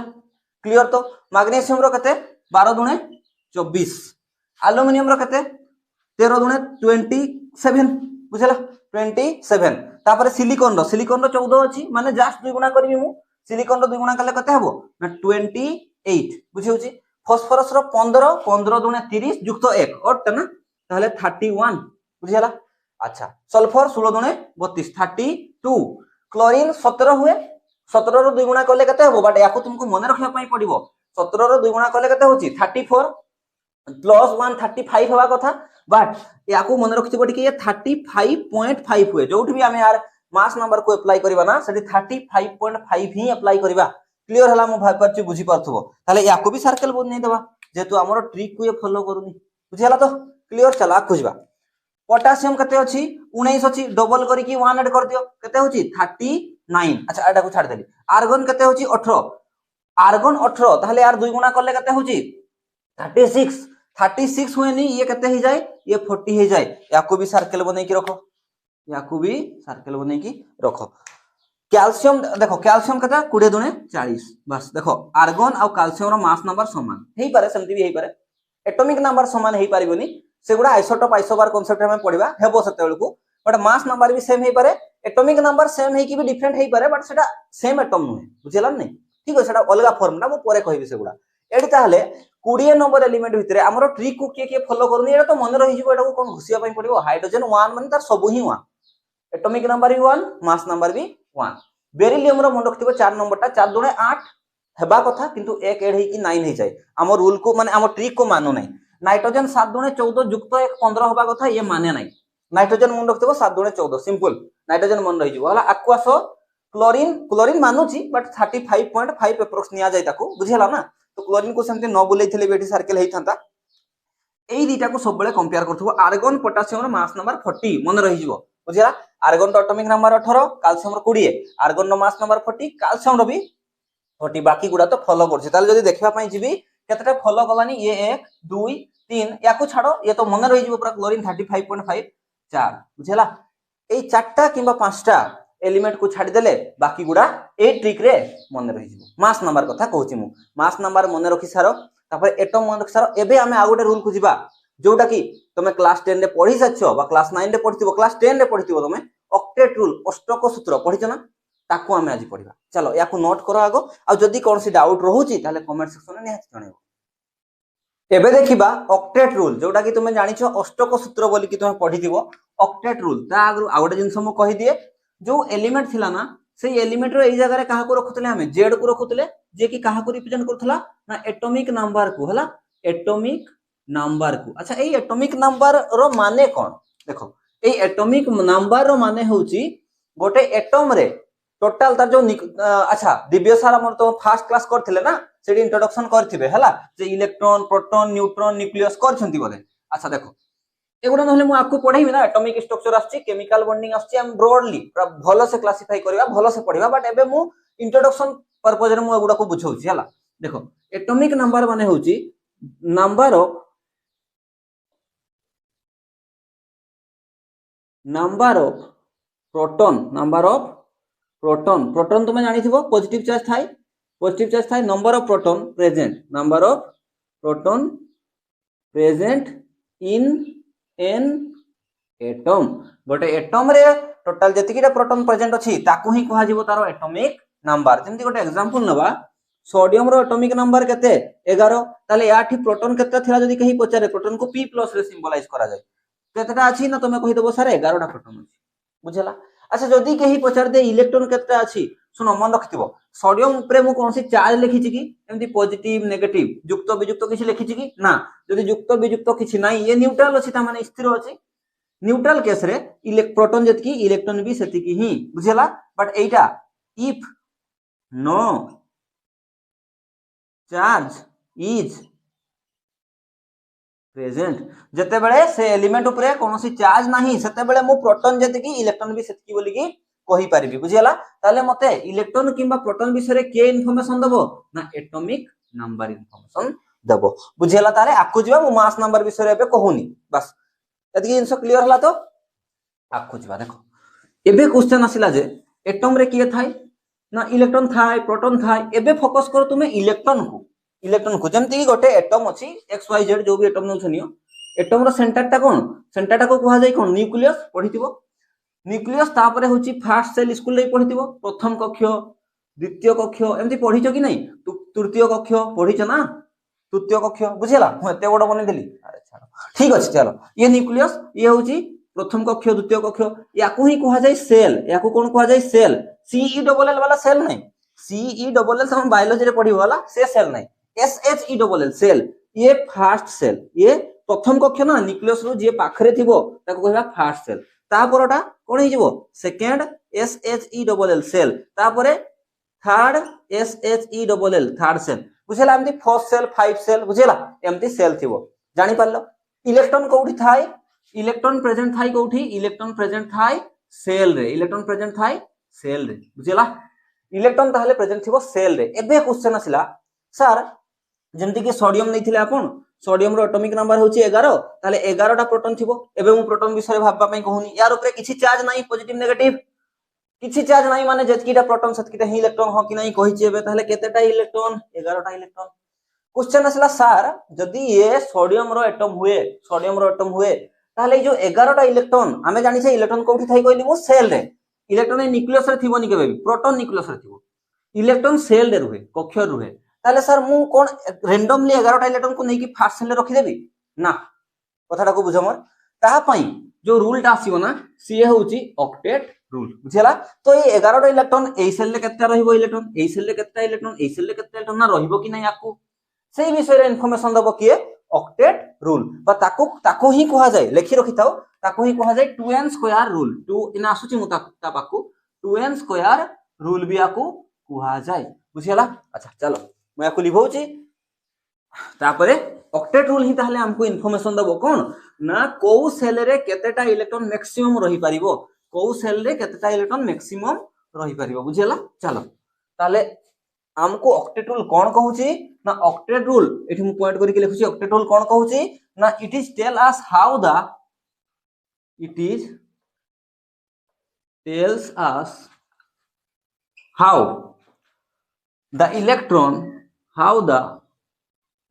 क्लियर। तो मैग्नीशियम रो केते 12 दुने 24, एल्युमिनियम रो केते 13 दुने 27 बुझेला 27। तापर सिलिकॉन रो 14 अछि, माने जस्ट 2 गुणा करबी मु, सिलिकॉन रो 2 गुणा कले कते हबो ना 28 बुझि होछि। फास्फोरस रो 15, 15 दुने 30 जुक्त 1 ऑड टा ना, ताहले 31 बुझियला। अच्छा सल्फर 16 दुने 32 32। क्लोरीन 17 हुए, 17 रो 2 गुणा कले कते हबो, बट याको तुमको मन रखिया पई पड़िबो, 17 रो 2 गुणा कले कते होछि 34 प्लस 1 35 हवा कथा, बट याको मन रखिथिबो कि ये 35.5 हुए। जोठी भी हमें यार मास नंबर को अप्लाई करबा ना, सेठी 35.5 ही अप्लाई करबा। क्लियर हला, मु भाइ परछि बुझी परथबो, ताले याको भी सर्कल बन नै देबा, जेतु हमरो ट्रिक को ये फॉलो करूनी बुझियला। तो क्लियर, चला खोजबा। पोटेशियम केते अछि 19 अछि, डबल करी कि 1 ऐड कर दियो, केते होछि 39। अच्छा एटा को छाड़ देली। आर्गन केते होछि 18, आर्गन 18, ताहले यार 2 गुणा करले केते होछि 36, 36 हुए नी, ये केते हे जाय, ये 40 हे जाय। याको भी सर्कल बनै कि रखो, याको भी सर्कल बनै कि रखो। कैल्शियम देखो, कैल्शियम केते 20 दुने 40, बस देखो आर्गन आ कैल्शियम रो मास नंबर समान हेई पारे, सेमति भी हेई पारे, एटॉमिक नंबर समान हेई पारिबोनी, सेगुडा आइसोटोप आइसोबार कांसेप्ट में पढिबा हेबो सेते बेलकू, बट मास नंबर भी सेम हेई पारे, एटॉमिक नंबर सेम हेई कि भी डिफरेंट हेई पारे, बट सेटा सेम एटम नुहे बुझिला नै, ठीक है। सेटा अलगा फॉर्मुला मु परे कहबी सेगुडा। एडी ताहले 20 नंबर एलिमेंट भितरे हमरो ट्रिक को के फॉलो करनी, एटा तो मन रहि जिवो, एटा को कोन घुसिया पई पड़िबो। हाइड्रोजन 1 माने तार सब ही 1, एटॉमिक नंबर भी 1, मास नंबर भी 1। बेरिलियम रो मन रखथिबो 4 नंबरटा 4 दुने 8 हेबा कथा, किंतु 1 ऐड हेई कि 9 हेई जाय, हमर रूल को माने हमर ट्रिक को मानो नै। नाइट्रोजन 7 दुने 14 जुक्त 1 15 होबा कथा, ये माने नै। नाइट्रोजन मन रखथिबो 7 दुने 14 सिंपल, नाइट्रोजन मन रहि जिवो हला। आकु आसो क्लोरीन क्लोरीन मानुची बट 35.5 एप्रोक्स निया जाय ताको बुझिला ना तो क्लोरीन को सेमते न बुलेइथिले बेटी सर्कल हेइथांता एई दीटा को सब बेले कंपेयर करथबो आर्गन पोटेशियम रो मास नंबर 40 मन रहि जिवो बुझिला आर्गन रो एटॉमिक नंबर 18 कैल्शियम रो 20 आर्गन रो मास नंबर 40 कैल्शियम रो भी 40 बाकी गुडा तो फॉलो करछि ताले जदी देखबा पई जिबी केतेटा फॉलो गलानी ये 1 2 3 याकू छाड़ो ये तो मन रहि जिवो पूरा क्लोरीन 35.5 4 बुझिला एई चारटा किबा पांचटा एलिमेंट को छाड़ी देले बाकी गुडा ए ट्रिक रे मन रहि जिवो मास नंबर कथा कहूची मु मास नंबर मन रखि सारो तापर एटम मन रखि सारो एबे हमें आ गोटे रूल को जिबा जोटा कि तमे क्लास 10 रे पढी सछो बा क्लास 9 रे पढिथिबो क्लास 10 रे पढिथिबो तमे ऑक्टेट रूल अष्टक सूत्र पढिछ ना ताको हमें आज पढिबा चलो याकू नोट करो आगो आ जदी कोनसी डाउट रहूची ताले कमेंट सेक्शन में निहात जणेबो एबे देखिबा ऑक्टेट रूल जोटा कि तुमे जानिछो अष्टक सूत्र बोली कि तुमे पढिथिबो ऑक्टेट रूल ता आगु आ गोटे जिंस मु कहि दिए जो एलिमेंट थिला ना से एलिमेंट रो एई जगह रे काहा को रखुतले हमें जेड को रखुतले जे कि काहा को रिप्रेजेंट करथला ना एटॉमिक नंबर को हला एटॉमिक नंबर को अच्छा एई एटॉमिक नंबर रो माने कोन देखो एई एटॉमिक नंबर रो माने होउची गोटे एटम रे टोटल तार जो अच्छा दिव्य सार हमर तो फर्स्ट क्लास करथिले ना सेडी इंट्रोडक्शन करथिबे हला जे इलेक्ट्रॉन प्रोटॉन न्यूट्रॉन न्यूक्लियस करछंती बोले अच्छा देखो एगुडा नहले मु आपको पढाइबे ना एटॉमिक स्ट्रक्चर आछी केमिकल बॉन्डिंग आछी हम ब्रॉडली पूरा भलो से क्लासिफाई करबा भलो से पढिबा बट एबे मु इंट्रोडक्शन पर्पस रे मु एगुडा को बुझौची हला देखो एटॉमिक नंबर माने होउची नंबर ऑफ प्रोटॉन प्रोटॉन तुम जानी थो पॉजिटिव चार्ज थाए number of proton present in an atom गोटे एटम रे टोटल जतिकिटा प्रोटॉन प्रेजेंट अछि ताकू ही कहा जिवो तारो एटॉमिक नंबर जेंति गोटे एग्जांपल नबा सोडियम रो एटॉमिक नंबर केते 11 ताले याठी प्रोटॉन केते थिला जदी कहि पचारे प्रोटॉन को p+ रे सिंबलाइज करा जाय केतेटा अछि ना तमे कहि देबो सर 11 टा प्रोटॉन अछि बुझला अच्छा जदी कहि पचार दे इलेक्ट्रॉन केतेटा अछि सुनो मन रखिथिबो सोडियम ऊपर मु कोनसी चार्ज लिखिछि कि एमति पॉजिटिव नेगेटिव युक्त वियुक्त किछि लिखिछि कि ना जदी युक्त वियुक्त किछि नाही ये न्यूट्रल अछि ता माने स्थिर अछि न्यूट्रल केस रे प्रोटॉन जतकी इलेक्ट्रॉन भी सेतिकी ही बुझला बट एटा if no charge is present जते बेले से एलिमेंट ऊपर कोनोसी चार्ज नाही सेते बेले मु प्रोटॉन जतकी इलेक्ट्रॉन भी सेतकी बोली कि कहि परिबी बुझियला ताले मते इलेक्ट्रॉन किबा प्रोटॉन विषय रे के इन्फॉर्मेशन दबो ना एटॉमिक नंबर इन्फॉर्मेशन दबो बुझियला ताले आकु जिबा मु मास नंबर विषय रे कहूनी बस एतकी इनसो क्लियर हला तो आकु जिबा देखो एबे क्वेश्चन आसिला जे एटॉम रे किए थाई ना इलेक्ट्रॉन थाई प्रोटॉन थाई एबे फोकस करो तुमे इलेक्ट्रॉन को जेमति कि गोटे एटम अछि xyz जो भी एटम नउछनियो एटम रो सेंटर टा कोन सेंटर टा को कहा जाय कोन न्यूक्लियस पढिथिबो न्यूक्लियस तापरे होची फर्स्ट सेल स्कूल रे पढिथिबो प्रथम कक्ष द्वितीय कक्ष एमति पढिछो कि नै तृतीय कक्ष पढिछो ना तृतीय कक्ष बुझिला हम एते बड बने देली अरे छाड़ो ठीक अछि चलो ये न्यूक्लियस ये होची प्रथम कक्ष द्वितीय कक्ष याकू ही कहा जाय सेल याकू कोन कहा जाय सेल सीई डबल एल वाला सेल नै सीई डबल एल हम बायोलॉजी रे पढिबो वाला से सेल नै SHE डबल एल सेल ये फर्स्ट सेल ये प्रथम कक्ष ना न्यूक्लियस रो जे पाखरे थिबो ताको कहबा फर्स्ट सेल तापरटा कोन हे जिवो second SHE double L shell तापरे third SHE double L third shell बुझेला एमती फर्स्ट सेल 5 सेल बुझेला एमती सेल थिबो जानि पारलो इलेक्ट्रॉन कोठी थाई इलेक्ट्रॉन प्रेजेंट थाई कोठी इलेक्ट्रॉन प्रेजेंट थाई सेल रे बुझेला इलेक्ट्रॉन ताहले प्रेजेंट थिबो सेल रे एबे क्वेश्चन आसिला सर जेमति कि सोडियम नैथिले आपण सोडियम रो एटॉमिक नंबर होची 11 ताले 11 टा प्रोटॉन थिबो एबे मु प्रोटॉन विषय भाबबा पई कहूनी यार ऊपर किछि चार्ज नाही पॉजिटिव नेगेटिव किछि चार्ज नाही माने जतकीटा प्रोटॉन सतकीटा ही इलेक्ट्रॉन हो कि नाही कहिछि एबे ताले केतेटा इलेक्ट्रॉन 11 टा इलेक्ट्रॉन क्वेश्चन आसला सर जदी ये सोडियम रो एटम हुए ताले जो 11 टा इलेक्ट्रॉन हमें जानि छै इलेक्ट्रॉन कोठी थाई कहली मु सेल रे इलेक्ट्रॉन न्यूक्लियस रे थिबो नि केबे प्रोटॉन न्यूक्लियस रे थिबो इलेक्ट्रॉन सेल रे रुहे कक्ष रुहे ताले सर मु कोन रैंडमली 11 टा इलेक्ट्रॉन को नै कि फर्स्ट सेल रे रखि देबी ना कथाटा को बुझो मोर ता पई जो रूल टा आसीबो ना सी होउची ऑक्टेट रूल बुझिला तो ये 11 टा इलेक्ट्रॉन ए सेल रे केतेटा रहिबो इलेक्ट्रॉन ए सेल रे केतेटा इलेक्ट्रॉन ना रहिबो कि नै आकू सेही विषय रे इन्फॉर्मेशन दबो किए ऑक्टेट रूल बा ताको ही कहा जाय लेखि रखि थाओ ताको ही कहा जाय 2n स्क्वायर रूल 2 इन आसुची मु ता पाकू 2n स्क्वायर रूल भी याकू कुहा जाए बुझीगला। अच्छा चलो मैं याकू लिखौची तापरे ऑक्टेट रूल ही ताहले हमको इन्फॉर्मेशन दबो कोन ना को सेल रे केतेटा इलेक्ट्रॉन मैक्सिमम रही परिबो को सेल रे केतेटा इलेक्ट्रॉन मैक्सिमम रही परिबो बुझीगला। चलो ताले हमको ऑक्टेट रूल कौन कहूची ना ऑक्टेट रूल एठी मु पॉइंट करके लिखुची ऑक्टेट रूल कौन कहूची ना it is tell us how the it is tells us how the electron how the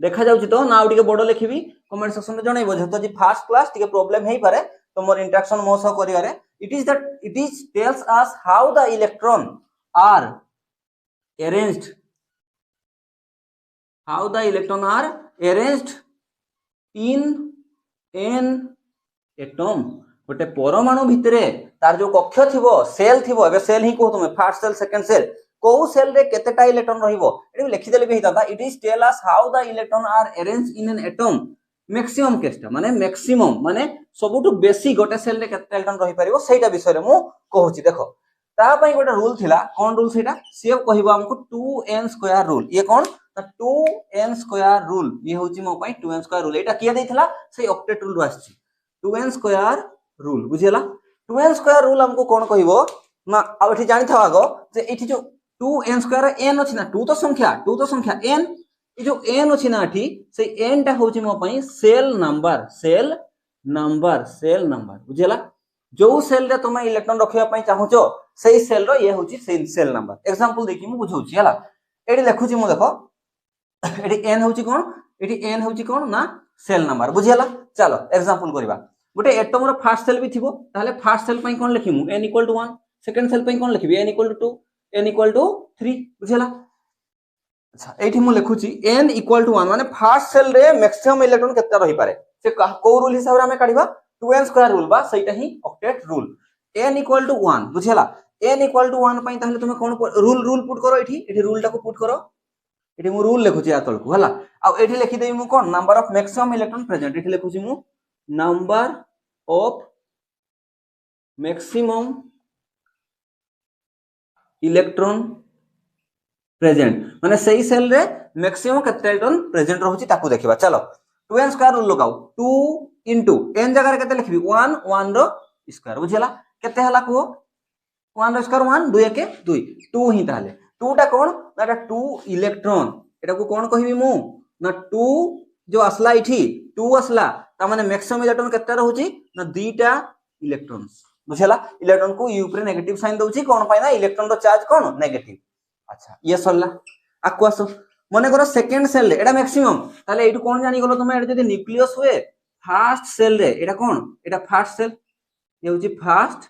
देखा जाउची तो ना टिके बडो लिखिबी कमेंट सेक्शन रे जणाइबो जेतो जी फर्स्ट क्लास टिके प्रॉब्लम हेई पारे तो मोर इंटरेक्शन मो सह करियारे it is tells us how the electron are arranged how the electron are arranged in an atom गोटे परमाणु भितरे तार जो कक्ष थिबो सेल थिबो एबे सेल ही को तुमे फर्स्ट सेल सेकंड सेल को सेल रे केतेटा इलेक्ट्रॉन रहिबो एबे लिखि देले भी हिता it is tell us how the electron are arranged in an atom maximum केसटा माने मैक्सिमम माने सबुटु बेसी गोटे सेल रे केतेटा इलेक्ट्रॉन रहि परिबो सेटा विषय रे मु कहूची देखो ता पई गोटे रूल थिला कोन रूल सेटा से कहबो हमको 2n स्क्वायर रूल ये कोन 2n स्क्वायर रूल ये होची मो पई 2n स्क्वायर रूल एटा किया देथिला से ऑक्टेट रूल आछि 2n स्क्वायर रूल बुझियला 2n स्क्वायर रूल हमको कोन कहबो ना अब एठी जानि था आगो जे एठी जो 2n स्क्वायर n अछि ना 2 तो संख्या n ए जो n अछि ना एठी से n टा होची मो पई सेल नंबर बुझियला जो सेल रे तुम इलेक्ट्रॉन रखिया पई चाहूचो सेई सेल रो ये होची सेल नंबर एग्जांपल देखि मु बुझौची हला एठी लिखुची मु देखो एठी n होची कोन ना सेल नंबर बुझियला। चलो एग्जांपल करबा गोटे एटम रो फर्स्ट सेल भी थिबो ताले फर्स्ट सेल पई कोन लिखिमु n = 1 सेकंड सेल पई कोन लिखिबी n = 2 n = 3 बुझियला। अच्छा एठी मु लिखुची n = 1 माने फर्स्ट सेल रे मैक्सिमम इलेक्ट्रॉन केतना रही पारे से को रूल हिसाब रे हमें काढिबा 2n स्क्वायर रूल बा सेटा ही ऑक्टेट रूल n = 1 बुझियला n = 1 पई ताहले तुमे कोन रूल पुट करो एठी रूल टा को पुट करो एठी मु रूल लिखुची आतल को हला आ एठी लिखि देई मु कोन number of maximum electron present एठी लिखुची मु number of maximum electron present माने सही सेल रे मैक्सिमम केते इलेक्ट्रॉन प्रेजेंट रहउची ताकू देखिबा। चलो 2n स्क्वायर रूल लगाओ 2 into n जगह रे केते लिखबी 1 1 रो स्क्वायर बुझियला केते हला को 1 रो स्क्वायर 1 2 1 2 2 ही ताले 2 टा कोन ना 2 इलेक्ट्रॉन एटा को कोन कहिबी मु ना 2 जो असला इठी 2 असला ता माने मैक्सिमम इलेक्ट्रॉन केते रहउची ना दुईटा इलेक्ट्रॉन्स बुझियला इलेक्ट्रॉन को u रे नेगेटिव साइन दउची कोन पाई ना इलेक्ट्रॉन रो चार्ज कोन नेगेटिव। अच्छा ये सरला आकु आसो मने करो सेकंड सेल रे एटा मैक्सिमम ताले एटु कोन जानि गलो तुमे एटा जदी न्यूक्लियस हुए फर्स्ट सेल रे एटा कोन एटा फर्स्ट सेल ये होची फर्स्ट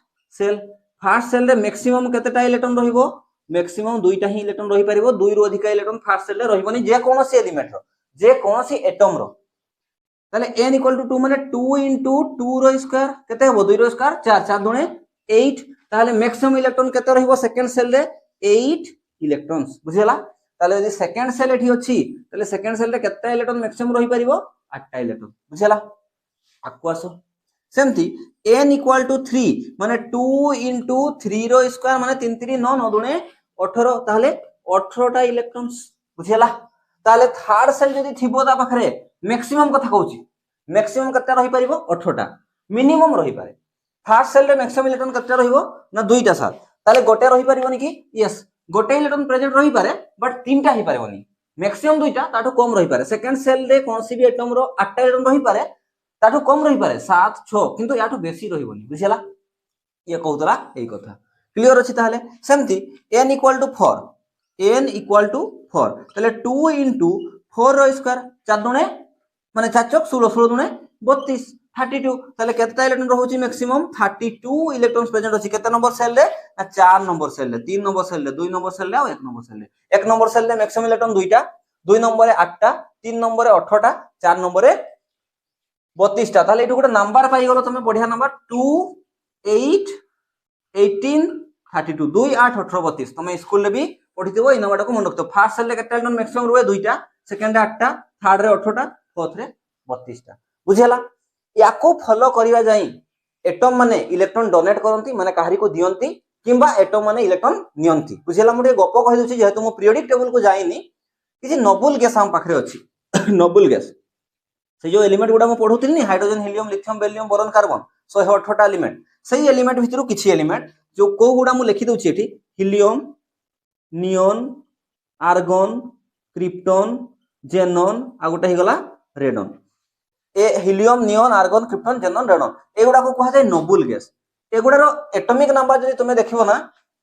सेल रे मैक्सिमम केतेटा इलेक्ट्रॉन रहिबो मैक्सिमम दुईटा ही इलेक्ट्रॉन रही परिबो दुई रो अधिक इलेक्ट्रॉन फर्स्ट सेल रे रहिबोनी जे कोनोसी एलिमेंट रो जे कोनोसी एटम रो ताले n = 2 माने 2 * 2 रो स्क्वायर केते हो 2 रो स्क्वायर 4 4 दुने 8 ताले मैक्सिमम इलेक्ट्रॉन केते रहिबो सेकंड सेल रे 8 इलेक्ट्रॉन्स बुझियला ताले यदि सेकंड सेल एठी अछि ताले सेकंड सेल रे केते इलेक्ट्रॉन मैक्सिमम रही परिबो 8टा इलेक्ट्रॉन बुझियला आकु आसो सेमती n = 3 माने 2 * 3 रो स्क्वायर माने 3 3 9 9 दुने 18 ताले 18टा इलेक्ट्रॉन्स बुझियला ताले थर्ड सेल जदी थिबो ता पाखरे मैक्सिमम कथा कहूची मैक्सिमम केते रही परिबो 18टा मिनिमम रही पारे फर्स्ट सेल रे मैक्सिमम इलेक्ट्रॉन केते रहिबो ना दुईटा साल ताले गोटे रही परिबोनी कि यस गोटे इलेक्ट्रॉन प्रेजेंट रही पारे बट तीनटा ही पारेबोनी मैक्सिमम दुईटा ताठो कम रही पारे सेकंड सेल रे कोनसी भी एटम रो 8टा इलेक्ट्रॉन रही पारे ताठो कम रही पारे 7 6 किंतु याठो बेसी रहिबोनी बुझियला ये कहतला एई कथा क्लियर अछि ताहले सेमती n = 4 ताले 2 * 4 रो स्क्वायर 4 दुने माने 4 चौक 16 16 दुने 32 32 ताले केतेटा इलेक्ट्रॉन रहउची मैक्सिमम 32 इलेक्ट्रॉन्स प्रेजेंट अछि केते नंबर सेल रे ना 4 नंबर सेल रे 3 नंबर सेल रे 2 नंबर सेल रे और 1 नंबर सेल रे 1 नंबर सेल रे मैक्सिमम इलेक्ट्रॉन दुईटा 2 नंबर रे 8टा 3 नंबर रे 18टा 4 नंबर रे 32टा ताले एटु गोटे नंबर पाई गलो तमे बढ़िया नंबर 2 8 18 32 2 8 18 32 तमे स्कूल रे भी पढिथिबो इ नंबर को मन रखतो फर्स्ट सेल रे केते इलेक्ट्रॉन मैक्सिमम रुए दुईटा सेकंड रे 8टा थर्ड रे 18टा फोर्थ रे 32टा बुझियला याको फॉलो करिवा जाई एटम माने इलेक्ट्रॉन डोनेट करंती माने काहरी को दियंती किंबा एटम माने इलेक्ट्रॉन नियंती बुझिला मु गप कहि दउछि जेहेतु मु पीरियोडिक टेबल को जाइनी किछि नोबल गैस हम पाखरे अछि नोबल गैस से जो एलिमेंट गुडा मु पढुथिल नि hydrogen helium lithium beryllium boron carbon 118 टा एलिमेंट सही एलिमेंट भितरु किछि एलिमेंट जो को गुडा मु लिखि दउछि एठी हीलियम नियन आर्गन क्रिप्टन जेनन आ गोटे हिगला रेडन ए हीलियम नियन आर्गन क्रिप्टन जेनन रेडन एगुडा को कहा जाय नोबल गैस एगुडार एटॉमिक नंबर जदि तुमे देखिबो ना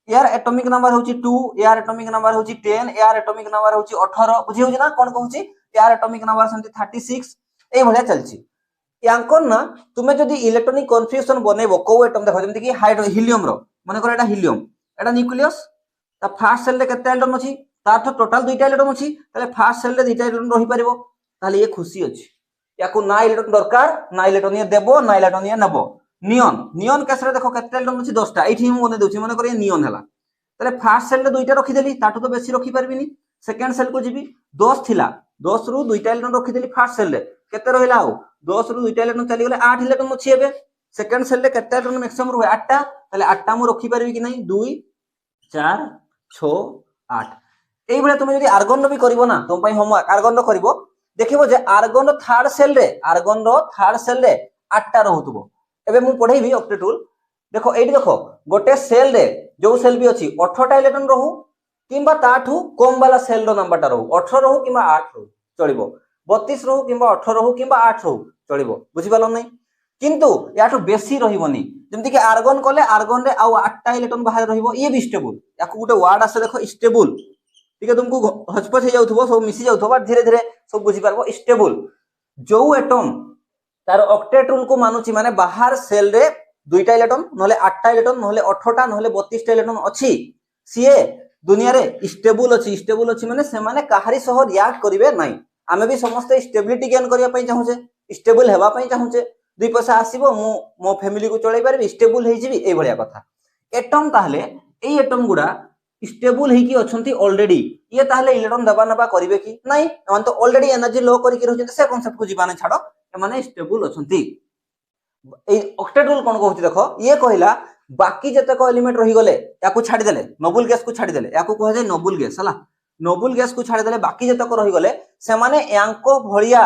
यार एटॉमिक नंबर होची 2 यार एटॉमिक नंबर होची 10 यार एटॉमिक नंबर होची 18 बुझी होची ना कोन कहूची यार एटॉमिक नंबर संति 36 ए भलिया चलची यांकोन ना तुमे जदि इलेक्ट्रॉनिक कन्फ्यूजन बनेबो को एटम देखो जेमति कि हीलियम रो माने कर एटा हीलियम एटा न्यूक्लियस ता फर्स्ट सेल रे केते इलेक्ट्रॉन अछि तार टोटल दुईटा इलेक्ट्रॉन अछि ताले फर्स्ट सेल रे दुईटा इलेक्ट्रॉन रही परिबो ताले ये खुशी अछि याकू ना इलेक्ट्रॉन दरकार ना इलेक्ट्रॉन ये देबो ना इलेक्ट्रॉन ये नबो नियन नियन केस रे देखो केते इलेक्ट्रॉन अछि 10 टा एठी हम बने दोछि माने कर ये नियन हला ताले फर्स्ट सेल रे दुईटा रखि देली ताठो तो बेसी रखि परबिनी सेकंड सेल को जिबी 10 थिला 10 रु दुईटा इलेक्ट्रॉन रखि देली फर्स्ट सेल रे केते रहिला आ 10 रु दुईटा इलेक्ट्रॉन चली गेले 8 इलेक्ट्रॉन अछि एबे सेकंड सेल रे केते इलेक्ट्रॉन मैक्सिमम रहे 8 टा ताले 8 टा मु रखि परबी कि नहीं 2 4 6 8 एई बेले तुमे जदि आर्गन रो भी करिवो ना तुम पई होमवर्क आर्गन रो करिवो देखिबो जे आर्गन रो थर्ड सेल रे 8 टा रहउतबो एबे मु पढेबी ऑक्टेट रूल देखो एठी देखो गोटे सेल रे जो सेल भी अछि 18 टा इलेक्ट्रॉन रहू किंबा ताठू कम वाला सेल रो नंबर टा रहू 18 रहू किंबा 8 रहू चलिबो 32 रहू किंबा 18 रहू किंबा 8 रहू चलिबो बुझि पालो नै किंतु याठू बेसी रहिबोनी जेमति कि आर्गन कोले आर्गन रे आ 8 टा इलेक्ट्रॉन बाहर रहिबो ये भी स्टेबल याकू गुटे वर्ड आसे देखो स्टेबल ठीक है तुमको हचपच हो जाउथबो सब मिसी जाउथबो बट धीरे धीरे सब बुझी पारबो स्टेबल जो एटम तार ऑक्टेट रूल को मानुची माने बाहर सेल रे दुईटा इलेक्ट्रॉन नहले 8 टा इलेक्ट्रॉन नहले 18 टा नहले 32 टा इलेक्ट्रॉन अछि सीए दुनिया रे स्टेबल अछि माने से माने काहारी सह रिएक्ट करिवे नाही आमे भी समस्त स्टेबिलिटी गेन करिया पई चाहू छे स्टेबल हेबा पई चाहू छे दुई पैसा आसीबो मो फैमिली को चलाई परबी स्टेबल हेइ जिवि ए भलिया कथा एटम ताहले एई एटम गुडा स्टेबल हेकी अछंती ऑलरेडी ये ताहले इलेक्ट्रॉन दबा नबा करिवे कि नाही एमान तो ऑलरेडी एनर्जी लो करि के रहछन से कांसेप्ट को जीवाने छाडो एमाने स्टेबल अछंती ए ऑक्टेट रूल कोन कहउची देखो ये कहिला बाकी जतक एलिमेंट रही गले याकू छाडी देले नोबल गैस को छाडी देले याकू कह जाय नोबल गैस हला नोबल गैस को छाडी देले बाकी जतक रही गले से माने यांको भलिया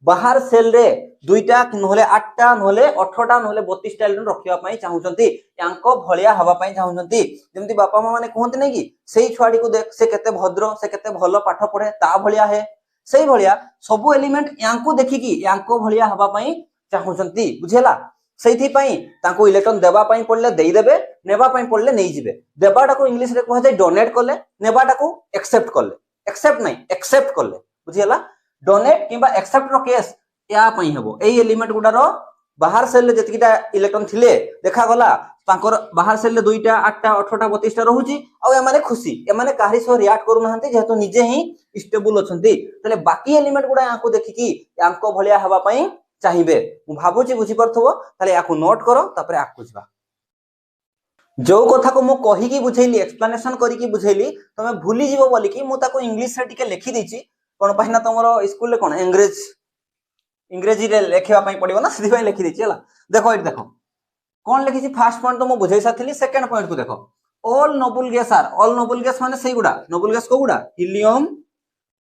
बाहर सेल रे दुईटा नहले 8 टा नहले 18 टा नहले 32 टा इलेक्ट्रॉन रखिया पई चाहउचंती यांको भलिया हवा पई चाहउचंती जेमति बापा मां माने कहंती नै कि सेही छुआडी को देख से केते भद्र से केते भलो पाठ पढे ता भलिया है सेही भलिया सब एलिमेंट यांको देखि कि यांको भलिया हवा पई चाहउचंती बुझेला सेही पई ताको इलेक्ट्रॉन देबा पई पड़ले देई देबे नेबा पई पड़ले नै जिवे देबाटा को इंग्लिश रे कह जाय डोनेट करले नेबाटा को एक्सेप्ट करले एक्सेप्ट नै एक्सेप्ट करले बुझियला डोनेट किबा एक्सेप्ट रो केस या पई हेबो एई एलिमेंट गुडारो बाहर सेल रे जतिकिटा इलेक्ट्रॉन थिले देखा गला तांकर बाहर सेल रे 2 टा 8 टा 18 टा 32 टा रहूची आ ए माने खुशी ए माने काहरी सो रिएक्ट करू नहंती जेहेतु निजे ही स्टेबल अछंती तले बाकी एलिमेंट गुडा याको देखि कि यांको भलिया हवा पई चाहिबे मु भाबुची बुझी परथबो तले याको नोट करो तापरे आकु जबा जो कथा को मु कहि की बुझैली एक्सप्लेनेशन करी की बुझैली तमे भूली जीवो बोली कि मु ताको इंग्लिश रे टिके लिखि दैची कोन पहिना तमरो स्कूल रे कोन इंग्रेजी रे लेखिबा पई पडिबो ना सिधि पई लिखि दैची हला देखो एट देखो कोन लिखिची फर्स्ट पॉइंट तो मु बुझै साथिली सेकंड पॉइंट को देखो ऑल नोबल गैस माने सेही गुडा नोबल गैस को गुडा हीलियम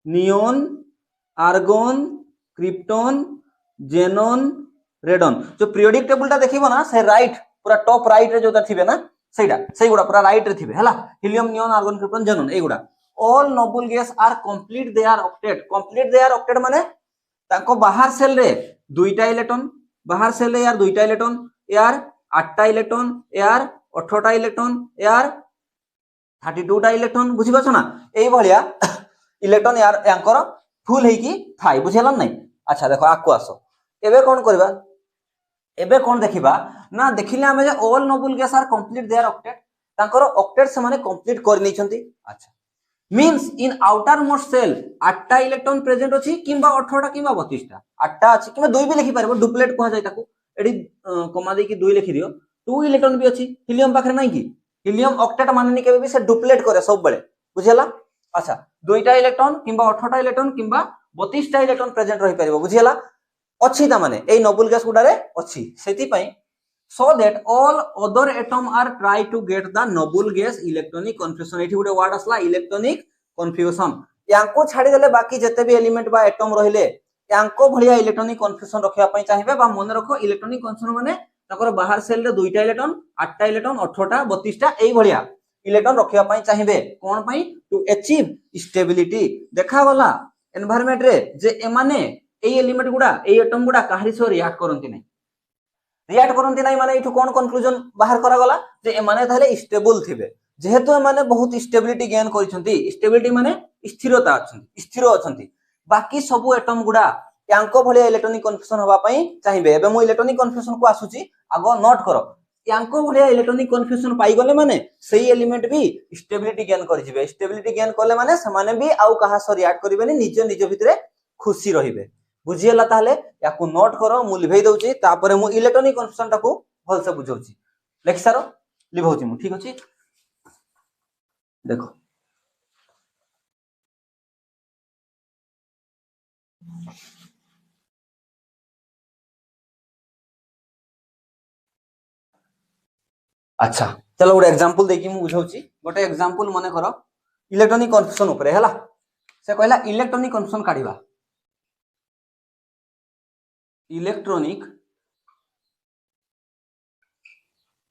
नियन आर्गन क्रिप्टन जेनन रेडन जो पीरियोडिक टेबल ता देखिबो ना से राइट पूरा टॉप राइट रे जोता थिबे ना सेही गुडा पूरा राइट रे थिबे हला helium neon argon krypton xenon ए गुडा all noble gas are complete their octet माने ताको बाहर सेल रे दुईटा इलेक्ट्रॉन बाहर सेल रे यार दुईटा इलेक्ट्रॉन यार 8 टा इलेक्ट्रॉन यार 18 टा इलेक्ट्रॉन यार 32 टा इलेक्ट्रॉन बुझी पाछो ना एई भलिया इलेक्ट्रॉन यार यांकर फुल हेकी थाई बुझेला नै अच्छा देखो आकु आसो एबे कोन करबा एबे कोन देखिबा ना देखिले हमें जे all noble gas are complete their octet तांकर ऑक्टेट से माने कंप्लीट कर नै छंती अच्छा means in outermost shell 8 टा इलेक्ट्रॉन प्रेजेंट अछि किंबा 18 टा किंबा 32 टा 8 टा अछि किंबा 2 भी लिखि परबो डुप्लेट कह जाय ताको एडी कमा दे कि 2 लिखि दियो 2 इलेक्ट्रॉन भी अछि हीलियम पाखरे नै कि हीलियम ऑक्टेट माने नि केबे भी से डुप्लेट करे सब बेले बुझियला अच्छा 2 टा इलेक्ट्रॉन किंबा 18 टा इलेक्ट्रॉन किंबा 32 टा इलेक्ट्रॉन प्रेजेंट रहि परबो बुझियला अछि ता माने ए नोबल गैस गुडा रे अछि सेति पई so that all other atom are try to get the noble gas electronic confusion एठी गुटे वर्ड असला इलेक्ट्रॉनिक कन्फ्यूजन यांको छाडी देले बाकी जते भी एलिमेंट बा एटम रहिले यांको भलिया इलेक्ट्रॉनिक कन्फ्यूजन रखिया पई चाहिबे बा मन रखो इलेक्ट्रॉनिक कन्फ्यूजन माने तकर बाहर सेल रे दुईटा इलेक्ट्रॉन 8टा इलेक्ट्रॉन 18टा 32टा एई भलिया इलेक्ट्रॉन रखिया पई चाहिबे कोन पई टू अचीव स्टेबिलिटी देखा वाला एनवायरनमेंट रे जे एमाने एई एलिमेंट गुडा एई एटम गुडा काहरी सो रिएक्ट करंती नै रिएक्ट करंती नै माने इठु कोन कंक्लूजन बाहर करा गला जे एमाने थाले स्टेबल थिबे जेहेतु एमाने बहुत स्टेबिलिटी गेन करिसंती स्टेबिलिटी माने स्थिरता अछंती स्थिर अछंती बाकी सब एटम गुडा यांको भलिया इलेक्ट्रॉनिक कन्फ्यूजन होबा पई चाहिबे एबे मो इलेक्ट्रॉनिक कन्फ्यूजन को आसुची आगो नोट करो यांको भलिया इलेक्ट्रॉनिक कन्फ्यूजन पाई गले माने सेही एलिमेंट भी स्टेबिलिटी गेन करिजिबे स्टेबिलिटी गेन करले माने समाने भी आउ कहा सो रिएक्ट करिबेनी निज निज भितरे खुशी रहिबे बुझियला ताहले याकू नोट करो मु लिभेई दउची तापरे मु इलेक्ट्रॉनिक कन्फ्यूजन टाको भल से बुझौची लेख सारो लिभौची मु ठीक अछि देखो अच्छा चलो गोटे एग्जांपल देखि मु बुझौची गोटे एग्जांपल मने करो इलेक्ट्रॉनिक कन्फ्यूजन ऊपर हैला से कहला इलेक्ट्रॉनिक कन्फ्यूजन काढिबा इलेक्ट्रॉनिक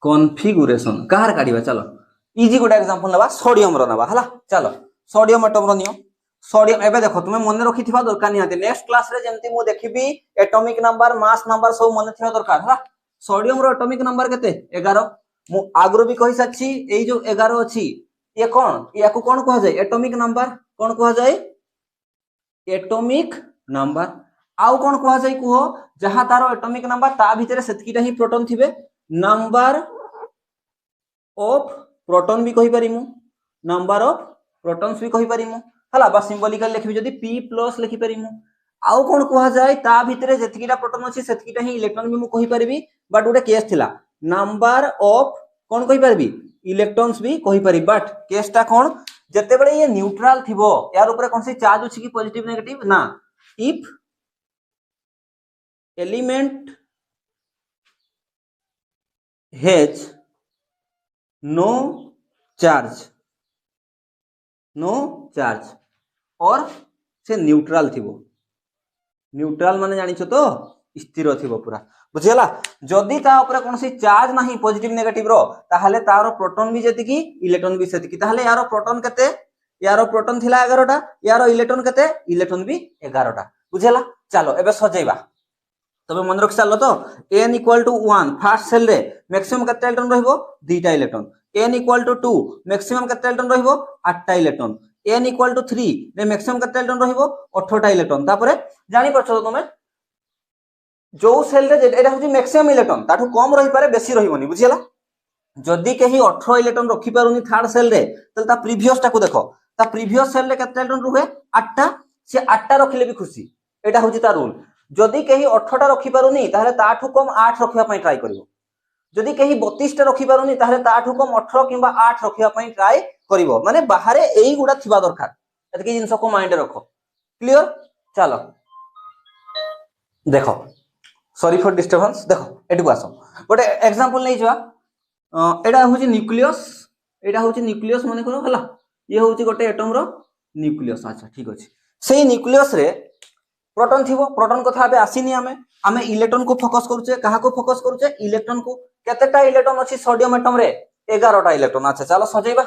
कॉन्फ़िगरेशन कहार काढिबा चलो इजी गोटे एग्जांपल नबा सोडियम रो नबा हला चलो सोडियम एटम रो नियो सोडियम एबे देखो तुमे मन रखि थिबा दरकार निहाते नेक्स्ट क्लास रे जेंति मु देखिबी एटॉमिक नंबर मास नंबर सब मन थिबा दरकार हला सोडियम रो एटॉमिक नंबर केते 11 मु आगरो भी कहि सच्ची एई जो 11 अछि ये कोन याकू कोन कहा जाय एटॉमिक नंबर कोन कहा जाय एटॉमिक नंबर आउ कोन कहा जाय कुहो जहां तारो एटॉमिक नंबर ता भितरे सेतकीटा ही प्रोटॉन थिबे नंबर ऑफ प्रोटॉन भी कहि परिमु नंबर ऑफ प्रोटॉन्स भी कहि परिमु हला बा सिंबॉलिकली लिखबी जदी p+ लिखि परिमु आउ कोन कहा जाय ता भितरे जेतकीटा प्रोटॉन अछि सेतकीटा ही इलेक्ट्रॉन भी मु कहि परिबी बट उडे केस थिला नंबर ऑफ कोन कहि परिबी इलेक्ट्रॉन्स भी कहि परि बट केसटा कोन जते बळे ये न्यूट्रल थिबो यार ऊपर कोन से चार्ज अछि कि पॉजिटिव नेगेटिव ना if element has no charge और से न्यूट्रल थिबो न्यूट्रल माने जानि छ तो स्थिर थिबो पूरा बुझियला जदी ता ऊपर कोनसी चार्ज नाही पॉजिटिव नेगेटिव रो ताहाले तारो प्रोटॉन भी जेति की इलेक्ट्रॉन भी सेति की ताहाले यारो प्रोटॉन केते यारो प्रोटॉन थिला 11 टा यारो इलेक्ट्रॉन केते इलेक्ट्रॉन भी 11 टा बुझियला चलो एबे सजेइबा तबे मन रख चालो तो n = 1 फर्स्ट सेल रे मैक्सिमम केते इलेक्ट्रॉन रहबो 2टा इलेक्ट्रॉन n = 2 मैक्सिमम केते इलेक्ट्रॉन रहबो 8टा इलेक्ट्रॉन n = 3 रे मैक्सिमम केते इलेक्ट्रॉन रहबो 18टा इलेक्ट्रॉन तापरे जानि परछो तमे जो सेल रे एटा होची मैक्सिमम इलेक्ट्रॉन ताठू कम रही पारे बेसी रहिबोनी बुझियला जदी केही 18 इलेक्ट्रॉन रखि पारुनी थर्ड सेल रे तल ता प्रीवियस टाको देखो ता प्रीवियस सेल रे केते इलेक्ट्रॉन रुहे 8टा से 8टा रखिले भी खुशी एटा होची ता रूल जदी केही 18टा रखि पारुनी ताहले ताठू कम 8 रखिया पई ट्राई करिवो जदी केही 32टा रखि पारुनी ताहले ताठू कम 18 किबा 8 रखिया पई ट्राई करिवो माने बाहरे एई गुडा थिबा दरकार एतकी जिंस को माइंड रखो क्लियर चलो देखो सॉरी फॉर डिस्टर्बेंस देखो एटु आसो गोटे एग्जांपल नै जवा एडा होची न्यूक्लियस माने करो हला ये होची गोटे एटम रो न्यूक्लियस अच्छा ठीक अछि सेही न्यूक्लियस रे प्रोटॉन थिबो प्रोटॉन कथा बे आसीनी आमे इलेक्ट्रॉन को फोकस करूचे कहा को फोकस करूचे इलेक्ट्रॉन को केतेटा इलेक्ट्रॉन अछि सोडियम एटम रे 11टा इलेक्ट्रॉन अच्छा चलो सजेइबा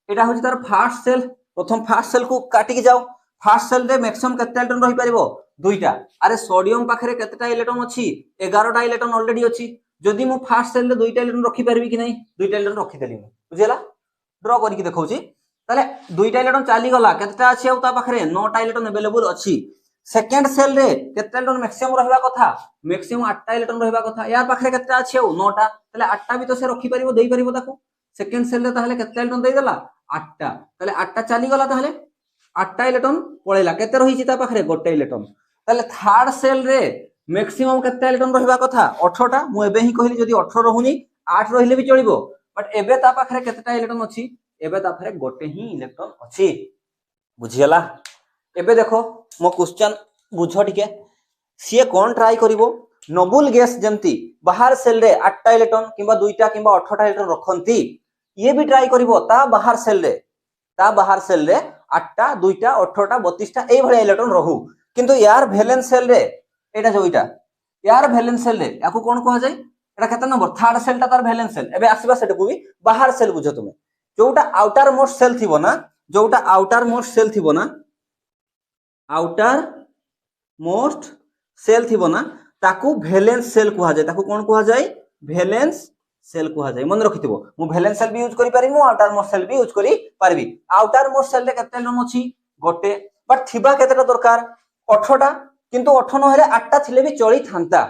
एटा होची तार फर्स्ट सेल प्रथम फर्स्ट सेल को काटी के जाओ फर्स्ट सेल रे मैक्सिमम केते इलेक्ट्रॉन रही परिबो 2टा अरे सोडियम पाखरे केतेटा इलेक्ट्रॉन अछि 11टा इलेक्ट्रॉन ऑलरेडी अछि जदी मु फर्स्ट सेल रे 2टा इलेक्ट्रॉन रखि परबी कि नै 2टा इलेक्ट्रॉन रखि देली बुझियला ड्रा करि के देखौची ताले 2टा इलेक्ट्रॉन चाली गला केतेटा अछि आ ता पाखरे 9टा इलेक्ट्रॉन अवेलेबल अछि सेकंड सेल रे केते इलेक्ट्रॉन मैक्सिमम रहबा कथा मैक्सिमम 8टा इलेक्ट्रॉन रहबा कथा यार पाखरे केतेटा अछि आ 9टा ताले 8टा भी तो से रखि परिबो देई परिबो ताको सेकंड सेल रे ताहले केते इलेक्ट्रॉन देई देला 8टा ताले 8टा चाली गला ताहले 8टा इलेक्ट्रॉन पळेला केते रहिछि ता पाखरे गोटे इलेक्ट्रॉन ताले थर्ड सेल रे मैक्सिमम केते इलेक्ट्रॉन रहबा कथा 18टा मु एबे ही कहिली जदी 18 रहुनी 8 रहिले भी चलिबो बट एबे ता पाखरे केतेटा इलेक्ट्रॉन अछि एबे ता पाखरे गोटे ही इलेक्ट्रॉन अछि बुझियला एबे देखो मो क्वेश्चन बुझ टिके सीए कोन ट्राई करिवो नोबुल गैस जमती बाहर सेल रे 8टा इलेक्ट्रॉन किंबा 2टा किंबा 18टा इलेक्ट्रॉन रखंती ये भी ट्राई करिवो ता बाहर सेल रे 8टा 2टा 18टा 32टा एई भले इलेक्ट्रॉन रहू किंतु यार वैलेंस सेल रे एटा जोइटा यार वैलेंस सेल रे याकू कोन कहा जाय एटा केते नंबर थर्ड सेल ता तार वैलेंस सेल एबे आसीबा सेटकू भी बाहर सेल बुझो तुमे जोटा आउटर मोस्ट सेल थिबो ना जोटा आउटर मोस्ट सेल थिबो ना आउटर मोस्ट सेल थिबो ना ताकू वैलेंस सेल कहा जाय ताकू कोन कहा जाय वैलेंस सेल कहा जाय मन रखिथिबो मु वैलेंस सेल भी यूज करि पारि मु आउटर मोस्ट सेल भी यूज करि पारबी आउटर मोस्ट सेल रे केते इलेक्ट्रॉन अछि गोटे बट थिबा केतेटा दरकार 18टा किंतु 18 हेरे 8टा थिले भी चली थांता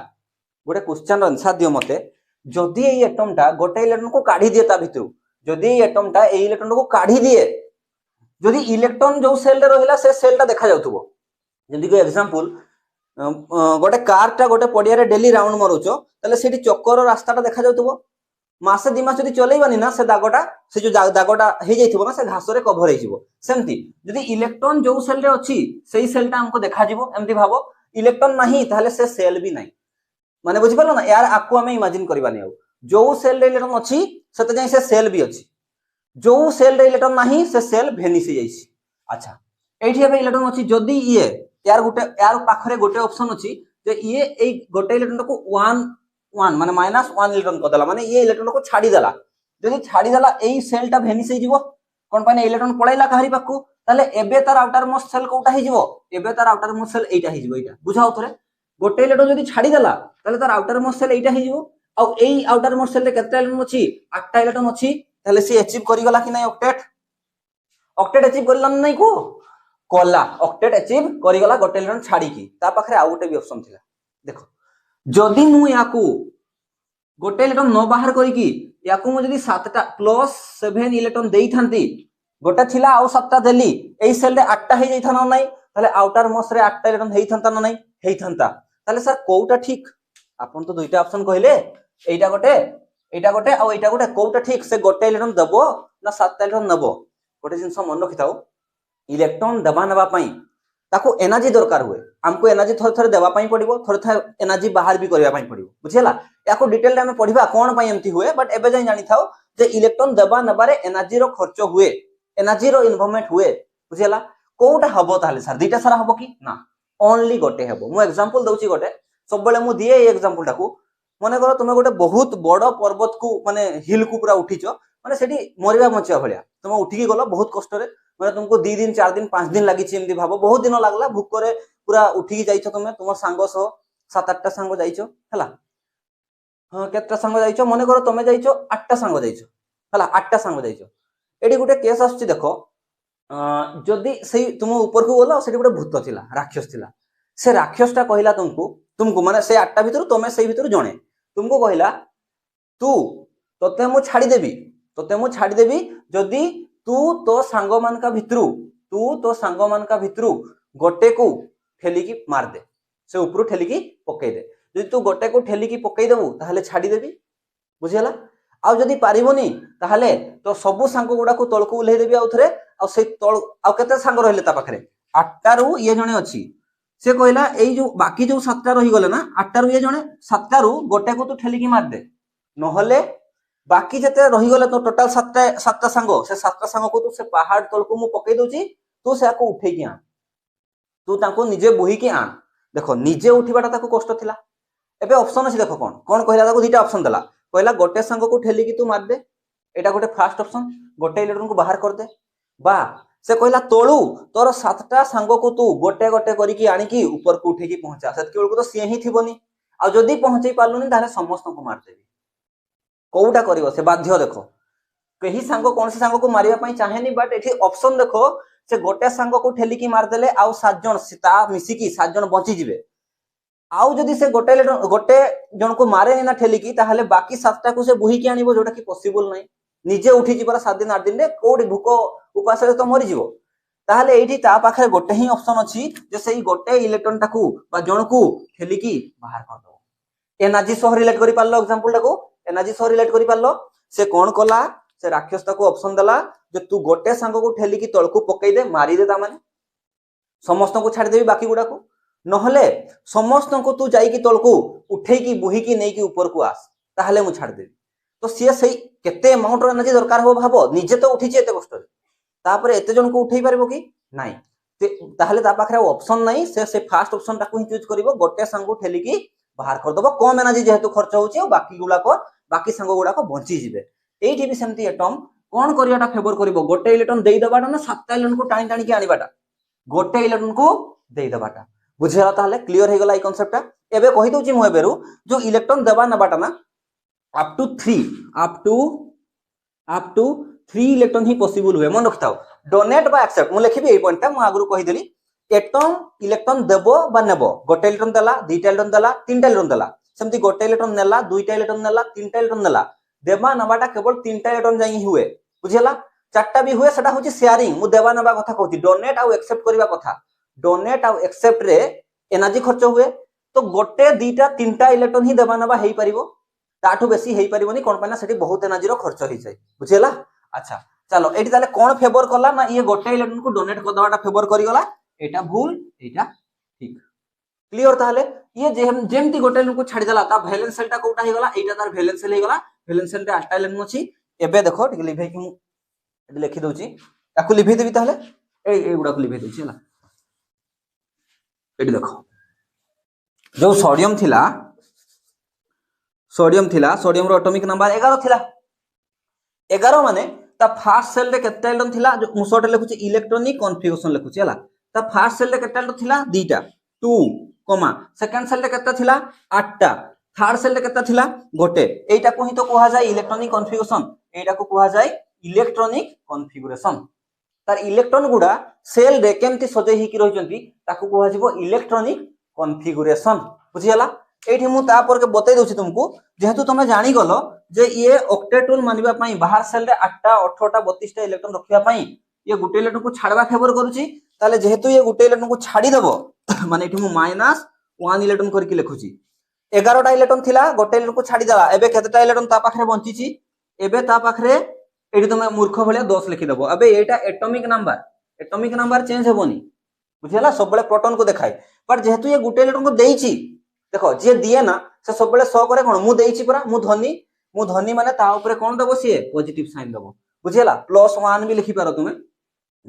गोटे क्वेश्चन आंसर दियो मते जदी एई एटम टा गोटे इलेक्ट्रॉन को काढी दिए ता भितरु जदी एई एटम टा एई इलेक्ट्रॉन को काढी दिए जदी इलेक्ट्रॉन जो सेल रे रहिला से सेल टा देखा जाउथबो जदी को एग्जांपल गोटे कार टा गोटे पडिया रे डेली राउंड मारुचो तले सेठी चक्कर रास्ता टा देखा जाउथबो मासे दि मास जदी चलेइबानी ना से दागोटा से जो दागोटा हे जाइथिबो ना से घास रे कवर हेजिवो सेमती जदी इलेक्ट्रॉन जो सेल रे अछि सेही सेल टा हमको देखा जिवो एमती भाबो इलेक्ट्रॉन नाही ताहले से सेल भी नाही माने बुझि पालो ना यार आपको हमें इमेजिन करबानी आउ जो सेल रे इलेक्ट्रॉन अछि सते जाई से सेल भी अछि जो सेल रे इलेक्ट्रॉन नाही से सेल भेनिस जाइछि अच्छा एठी एबे इलेक्ट्रॉन अछि जदी ये यार पाखरे गोटे ऑप्शन अछि जे ये ए गोटे इलेक्ट्रॉन को 1 माने -1 इलेक्ट्रॉन कदला माने ये इलेक्ट्रॉन को छाडी देला जदी छाडी देला एई सेल टा भेनिस जिवो कोन पाने इलेक्ट्रॉन पळैला काहरी पाकू ताले एबे तार आउटर मोस्ट सेल कोटा हे जिवो एबे तार आउटर मोस्ट सेल एटा हे जिवो एटा बुझाओ थरे गोटे इलेक्ट्रॉन जदी छाडी देला ताले तार आउटर मोस्ट सेल एटा हे जिवो आ एई आउटर मोस्ट सेल रे केते इलेक्ट्रॉन अछि 8टा इलेक्ट्रॉन अछि ताले से अचीव करि गला कि नै ऑक्टेट अचीव करला नै को कोला ऑक्टेट अचीव करि गला गोटे इलेक्ट्रॉन छाडी की ता पाखरे आ गोटे भी ऑप्शन थिला देखो जदी मु याकू गोटे इलेक्ट्रॉन न बाहर करी की याकू मु जदी 7टा +7 इलेक्ट्रॉन देई थांती गोटे थिला आ 7टा देली एई सेल रे 8टा हे जाई थाना नै ताले आउटर मोस्ट रे 8टा इलेक्ट्रॉन हेई थांता ना नै हेई थांता ताले सर कोउटा ठीक आपन तो दुईटा ऑप्शन कहले एटा गोटे आ एटा गोटे कोउटा ठीक से गोटे इलेक्ट्रॉन दबो ना 7टा इलेक्ट्रॉन नबो गोटे जिंस मन रखिताओ इलेक्ट्रॉन दबा नबा पई ताको एनर्जी दरकार हुए हमको एनर्जी थोर थोर देबा पई पड़िबो थोर थोर एनर्जी बाहर भी करबा पई पड़िबो बुझियला याको डिटेल रे हम पढिबा कोन पई एमती हुए बट एबे जाई जानि थाओ जे इलेक्ट्रॉन दबा नबारे एनर्जी रो खर्च हुए एनर्जी रो इन्वॉल्वमेंट हुए बुझियला कोउटा हबो ताले सर दुईटा सारा हबो कि ना ओनली गोटे हबो मु एग्जांपल दउची गोटे सब बेले मु दिए ए एग्जांपल टाकू माने करो तुमे गोटे बहुत बड़ पर्वत को माने हिल को पूरा उठीचो माने सेठी मरिबा बचिया भलिया तुम उठिकी गलो बहुत कष्ट रे माने तुमको 2 दिन 4 दिन 5 दिन लागि छि एमदी भाबो बहुत दिन लागला भूख रे पूरा उठिकी जाइछो तुमे तुम सांगो सो 7-8टा सांगो जाइछो हला हां केतटा सांगो जाइछो माने करो तुमे जाइछो 8टा सांगो जाइछो हला 8टा सांगो जाइछो एडी गुटे केस आछी देखो जदी सेही तुम ऊपर को गलो सेठी गुटे भूत थिला राक्षस थिला से राक्षस टा कहिला तुमको माने से 8टा भितर तुमे सेही भितर जणे तुमको कहिला तू तोते मु छाडी देबी जदी तू तो सांगो मान का भितरु गोटे को ठेली की मार दे से ऊपर ठेली की पकई दे जदी तू गोटे को ठेली की पकई देबू ताहले छाडी देबी बुझियला आ जदी पारिबोनी ताहले तो सबु सांगो गुडा को तळको उल्हे देबी आ थरे आ से तळ आ केते सांगो रहले ता पाखरे 8टा रु ये जणे अछि से कहला एई जो बाकी जो 7टा रही गले ना 8टा रु ये जणे 7टा रु गोटे को तू ठेली की मार दे नहले बाकी जते रही गले तो टोटल 7टा सांगो से 7टा सांगो को तू से पहाड़ तळ को मु पकई दोची तू से आको उठे की आ तू ताको निजे बोही की आ देखो निजे उठीबाटा ताको कष्ट थिला एबे ऑप्शन अछि देखो कोन कहला ताको दुईटा ऑप्शन देला कहला गोटे सांगो को ठेली की तू मार दे एटा गोटे फर्स्ट ऑप्शन गोटे इलेक्ट्रॉन को बाहर कर दे बा से कहला तोळू तोर 7टा सांगो को तू गोटे गोटे करी की आनी की ऊपर को उठे की पहुंचा सेत केवल को तो से ही थिबोनी आ जदी पहुंचई पालुनी ताले समस्त को मार देबी कोउटा करिवो से बाध्य देखो कहीं सांगो कौन से सांगो को मारिया पई चाहेनी बट एठी ऑप्शन देखो से गोटे सांगो को ठेली की मार देले आउ 7 जन सीता मिसी की 7 जन बची जिवे आउ जदी से गोटे जन को मारे ना ठेली की ताहले बाकी 7टा को से बोही की आनिबो जोटा की पॉसिबल नै निजे उठी जिबार 7 दिन 8 दिन रे कोडी भूक उपास रे तो मरि जिवो ताहले एठी ता पाखरे गोटे ही ऑप्शन अछि जे सेही गोटे इलेक्ट्रॉन टाकू बा जन को ठेली की बाहर कर दो एनर्जी सह रिलेट करि पालो एग्जांपल टाकू एनर्जी सह रिलेट करि पालो से कोन कला से राक्षस ताको ऑप्शन देला जे तू गोटे सांगो को ठेली की तळको पकई दे मारी दे ता माने समस्त को छाडी देबी बाकी गुडा को নহলে समस्त को तू जाइकी तलकू उठेकी बुहीकी नहीं ऊपर को आस ताहले मु छाड़ देबी तो सी से केते अमाउंट एनर्जी दरकार हो भाबो निजे तो उठी एते कष्ट तापर एते जन को उठेई पारिबो कि नाही ताहले ता पाखरे ऑप्शन नाही से फास्ट ऑप्शन टाको ही चूज करिवो गोटे संग ठेलिकी बाहर कर दबो कम एनर्जी जेहेतु खर्च होची और बाकी संग गुडा को बंची जिवे एठी भी सेमती एटम कोन करियाटा फेवर करिवो गोटे इलेक्ट्रॉन देई दबाटा ना सातटा इलेक्ट्रॉन को टाणी टाणी के आनिबाटा गोटे इलेक्ट्रॉन को देई दबाटा बुझिला ताहले क्लियर हे गला ई कांसेप्टटा एबे कहि दोची मु एबेरु जो इलेक्ट्रॉन दबा नबाटा ना अप टू 3 इलेक्ट्रॉन ही पॉसिबल हुए मन रखताओ डोनेट बा एक्सेप्ट मु लिखिबी ए पॉइंटटा मु आगरु कहि देली एटम इलेक्ट्रॉन देबो बा नेबो गोटे इलेक्ट्रॉन देला दुईटा इलेक्ट्रॉन देला तीनटा इलेक्ट्रॉन देला सेमती गोटे इलेक्ट्रॉन नेला दुईटा इलेक्ट्रॉन नेला तीनटा इलेक्ट्रॉन नेला देबा नबाटा केवल तीनटा इलेक्ट्रॉन जाई हुए बुझिला चारटा भी हुए सेटा होची शेयरिंग मु देबा नबा कथा कहती डोनेट आ एक्सेप्ट करबा कथा डोनेट आ एक्सेप्ट रे एनर्जी खर्च हुए तो गोटे दीटा तीनटा इलेक्ट्रॉन ही देबा नबा हेई परिबो ताठू बेसी हेई परिबोनी कोन पाना सेठी बहुत एनर्जी रो खर्च होई जाय बुझिला अच्छा चलो एठी ताले कोन फेवर करला ना ये गोटे इलेक्ट्रॉन को डोनेट कर दवाटा फेवर करी गला एटा भूल एटा ठीक क्लियर ताले ये जेमती गोटे इलेक्ट्रॉन को छाडी देला ता वैलेंस सेलटा कोटा हे गला एटा तार वैलेंस सेल हे गला वैलेंस सेल रे 8टा इलेक्ट्रॉन अछि एबे देखो ठीक लिभे कि मु एठी लिखि दोची ताकू लिभे देबी ताले ए गुडा को लिभे दोची हला एठी देखो जो सोडियम थिला सोडियम रो एटॉमिक नंबर 11 थिला 11 माने ता फर्स्ट सेल रे केते इलेक्ट्रॉन थिला जो मुसोटे लिखुची इलेक्ट्रॉनिक कॉन्फ़िगरेशन लिखुची हला ता फर्स्ट सेल रे केते इलेक्ट्रॉन थिला दीटा 2 सेकंड सेल रे केते थिला 8टा थर्ड सेल रे केते थिला गोटे एटा को ही तो कहा जाय इलेक्ट्रॉनिक कॉन्फ़िगरेशन एटा को कहा जाय इलेक्ट्रॉनिक कॉन्फ़िगरेशन तार इलेक्ट्रॉन गुडा सेल रे केमती सजे ही की रहिचंती ताकू कहा जिवो इलेक्ट्रॉनिक कॉन्फ़िगरेशन बुझियला एठी मु ता पर के बतै दोछि तुमको जेहेतु तुमे जानि गलो जे ये ऑक्टेट रूल मानिबा पई बाहर सेल रे 8टा 18टा 32टा इलेक्ट्रॉन रखिबा पई ये गुटे इलेक्ट्रॉन को छाडबा फेवर करूची ताले जेहेतु ये गुटे इलेक्ट्रॉन को छाडी देबो माने एठी मु -1 इलेक्ट्रॉन करके लिखुची 11टा इलेक्ट्रॉन थिला गोटे इलेक्ट्रॉन को छाडी देला एबे केतेटा इलेक्ट्रॉन ता पाखरे बंचीची एबे ता पाखरे एठी तुमे मूर्ख भलिया 10 लिखि देबो अबे एटा एटॉमिक नंबर चेंज हेबोनी बुझियला सब बळे प्रोटॉन को देखाय पर जेहेतु ये गुटे इलेक्ट्रॉन को देइची देखो जे दिए ना से सब बळे 100 करे कोन मु देइची परा मु धनी माने ता ऊपर कोन दबो से पॉजिटिव साइन दबो बुझियला +1 भी लिखि पारो तुमे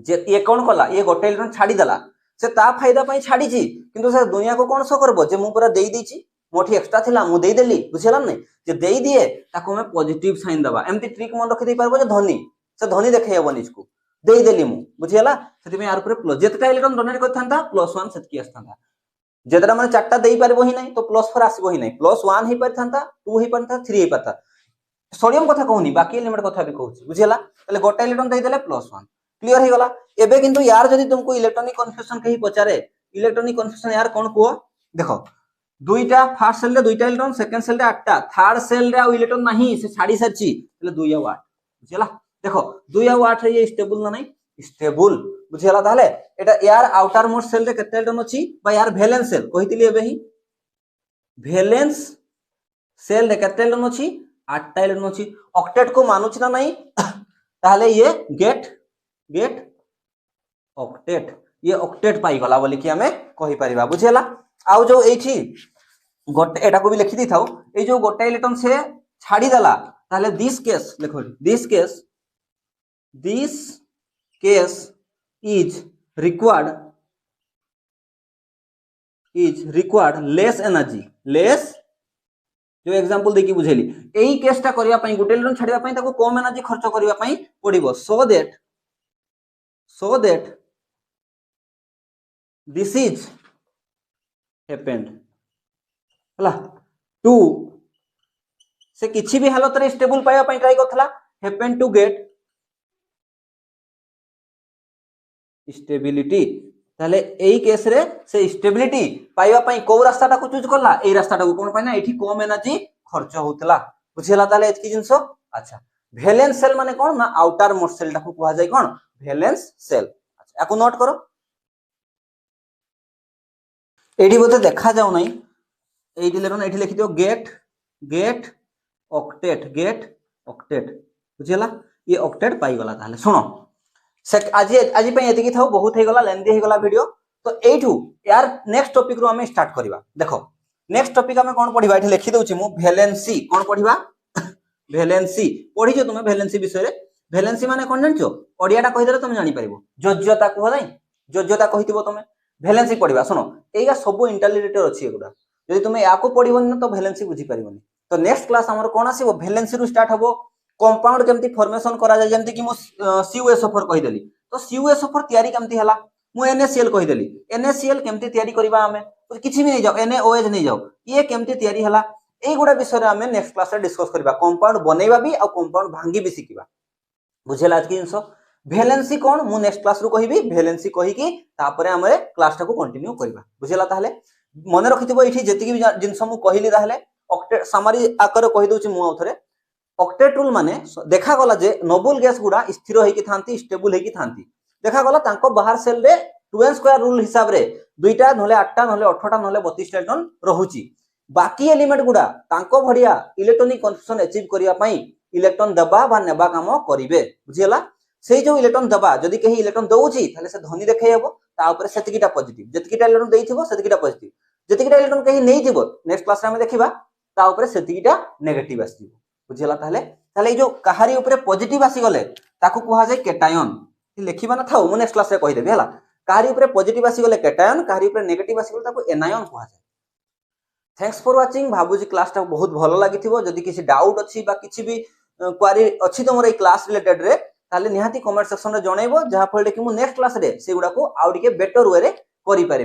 जे ये कोन कला ये गोटे इलेक्ट्रॉन छाडी दला से ता फायदा पई छाडी छी किंतु से दुनिया को कोन सो करबो जे मु पूरा देई देइची मोठी एक्स्ट्रा थिला मु देई देली बुझियला नै जे देई दिए ताको मैं पॉजिटिव साइन दबा एमती ट्रिक मन रखि दे पारबो जे धनी से धनी देखै हेबो निजको देई देली मु बुझियला सेति में यार ऊपर प्लस जेतटा इलेक्ट्रॉन डोनेट करथांता +1 सेतकी आस्थांता जेतटा माने चारटा देई पारबो ही नै तो +4 आसीबो ही नै +1 ही परथांता 2 ही परथा 3 ही परथा सोडियम कथा कहूनी बाकी एलिमेंट कथा भी कहूची बुझियला तले गोटा इलेक्ट्रॉन देई देले +1 क्लियर हे गला एबे किंतु यार जदी तुमको इलेक्ट्रॉनिक कन्फ्यूजन कहि पचारे इलेक्ट्रॉनिक कन्फ्यूजन यार कोन को देखो दुईटा फर्स्ट सेल रे दुईटा इलेक्ट्रॉन सेकंड सेल रे 8टा थर्ड सेल रे आ इलेक्ट्रॉन नाही से छाडी सरची तले 2 आ 8 बुझियला देखो 2 आ 8 रे ये स्टेबल ना नहीं स्टेबल बुझियला ताले एटा यार आउटर मोस्ट सेल रे केते इलेक्ट्रॉन अछि बा यार वैलेंस सेल कहितली एबे ही वैलेंस सेल रे केते इलेक्ट्रॉन अछि 8टा इलेक्ट्रॉन अछि ऑक्टेट को मानुछ ना नहीं ताले ये गेट ऑक्टेट ये ऑक्टेट पाई गला बोली कि हमें कहि परिबा बुझियला आउ जो एठी गोटे एटा को भी लिखि दी थाउ ए जो गोटे इलेक्ट्रॉन से छाडी दला ताले दिस केस लिखो this case is required less energy जो एग्जांपल देखि बुझेली एही केसटा करिया पई गुटे इलेक्ट्रॉन छाडिया पई ताको कम एनर्जी खर्च करिया पई पड़िबो so that this is happened हला टू से किछि भी हालत रे स्टेबल पाया पई ट्राई करथला हैपेंड टू गेट स्टेबिलिटी ताले एही केस रे से स्टेबिलिटी पाइबा पई को रास्ताटा को चूज करला एही रास्ताटा को कोन पई ना एठी कम एनर्जी खर्च होतला बुझियला ताले एतकी जिंसो अच्छा वैलेंस सेल माने कोन ना आउटर मोस्ट सेल टाको कुहा जाय कोन वैलेंस सेल अच्छा याको नोट करो एठी बोते देखा जाउ नै एठी लेखन एठी लिखि दियो गेट ऑक्टेट बुझियला ये ऑक्टेट पाई गला ताले सुनो आज आज एतिकी थाउ बहुत हे गला लेंदी हे गला वीडियो तो एठू यार नेक्स्ट टॉपिक रो हमें स्टार्ट करबा देखो नेक्स्ट टॉपिक हमें कोन पढिबा एठी लिखि दउची मु वैलेंसी कोन पढिबा वैलेंसी पढी जो तुमे वैलेंसी विषय रे वैलेंसी माने कोन जानछो ओडियाटा कहि देले तुम जानि परिबो योग्यता को नै योग्यता कहितबो तुमे वैलेंसी पढिबा सुनो एगा सब इंटरलिटरेटर अछि एगुडा यदि तुमे याको पढिबोनी न तो वैलेंसी बुझी परिबोनी तो नेक्स्ट क्लास हमर कोन आसीबो वैलेंसी रु स्टार्ट हबो कंपाउंड केमती फॉर्मेशन करा जाय जेमति कि मु CuSO4 कहि देली तो CuSO4 तयारी केमती हला मु NaCl कहि देली NaCl केमती तयारी करबा हमें किछि भी नै जाओ NaOH नै जाओ ये केमती तयारी हला ए गुडा विषय रे हमें नेक्स्ट क्लास रे डिस्कस करबा कंपाउंड बनेबा भी और कंपाउंड भांगी भी सिकिबा बुझेला आज की जिंस वैलेंसी कोन मु नेक्स्ट क्लास रु कहिबी वैलेंसी कहि कि तापरे हमें क्लास टा को कंटिन्यू करबा बुझेला ताहले मने रखितबो एठी जेतिकी भी जिंस मु कहिली ताहले ऑक्टेट सामारी आकर कहि दउची मु आउथरे ऑक्टेट रूल माने देखा गला जे नोबल गैस गुडा स्थिर होई कि थांती स्टेबल होई कि थांती देखा गला तांको बाहर सेल रे 2n स्क्वायर रूल हिसाब रे दुईटा नले 8टा नले 18टा नले 32 इलेक्ट्रॉन रहुची बाकी एलिमेंट गुडा तांको भडिया इलेक्ट्रॉनिक कन्फर्मेशन अचीव करिया पई इलेक्ट्रॉन दबा बा नेबा काम करिवे बुझियला सेई जो इलेक्ट्रॉन दबा जदी कही इलेक्ट्रॉन दउची थाले से धनी देखै हबो ता ऊपर सेतिकीटा पॉजिटिव जतिकीटा इलेक्ट्रॉन देइथिबो सेतिकीटा पॉजिटिव जतिकीटा इलेक्ट्रॉन कही नै दिबो नेक्स्ट क्लास रे हम देखिबा ता ऊपर सेतिकीटा नेगेटिव आसीबो बुझियला ताले जो कहारी ऊपर पॉजिटिव आसी गले ताकू कुहा जाय केटायन लिखिबा न थाउ मु नेक्स्ट क्लास रे कहि देबे हला कहारी ऊपर पॉजिटिव आसी गले केटायन कहारी ऊपर नेगेटिव आसी गले ताकू एनायन कुहा जाय थैंक्स फॉर वाचिंग भाबुजी क्लास टा बहुत भलो लागिथिबो जदी किछि डाउट अछि बा किछि भी क्वेरी अछि तमर ए क्लास रिलेटेड रे ताले निहाती कमेंट सेक्शन रे जणाइबो जहा फळे कि मु नेक्स्ट क्लास रे सेगुडा को आउडिके बेटर वे रे करि पारि।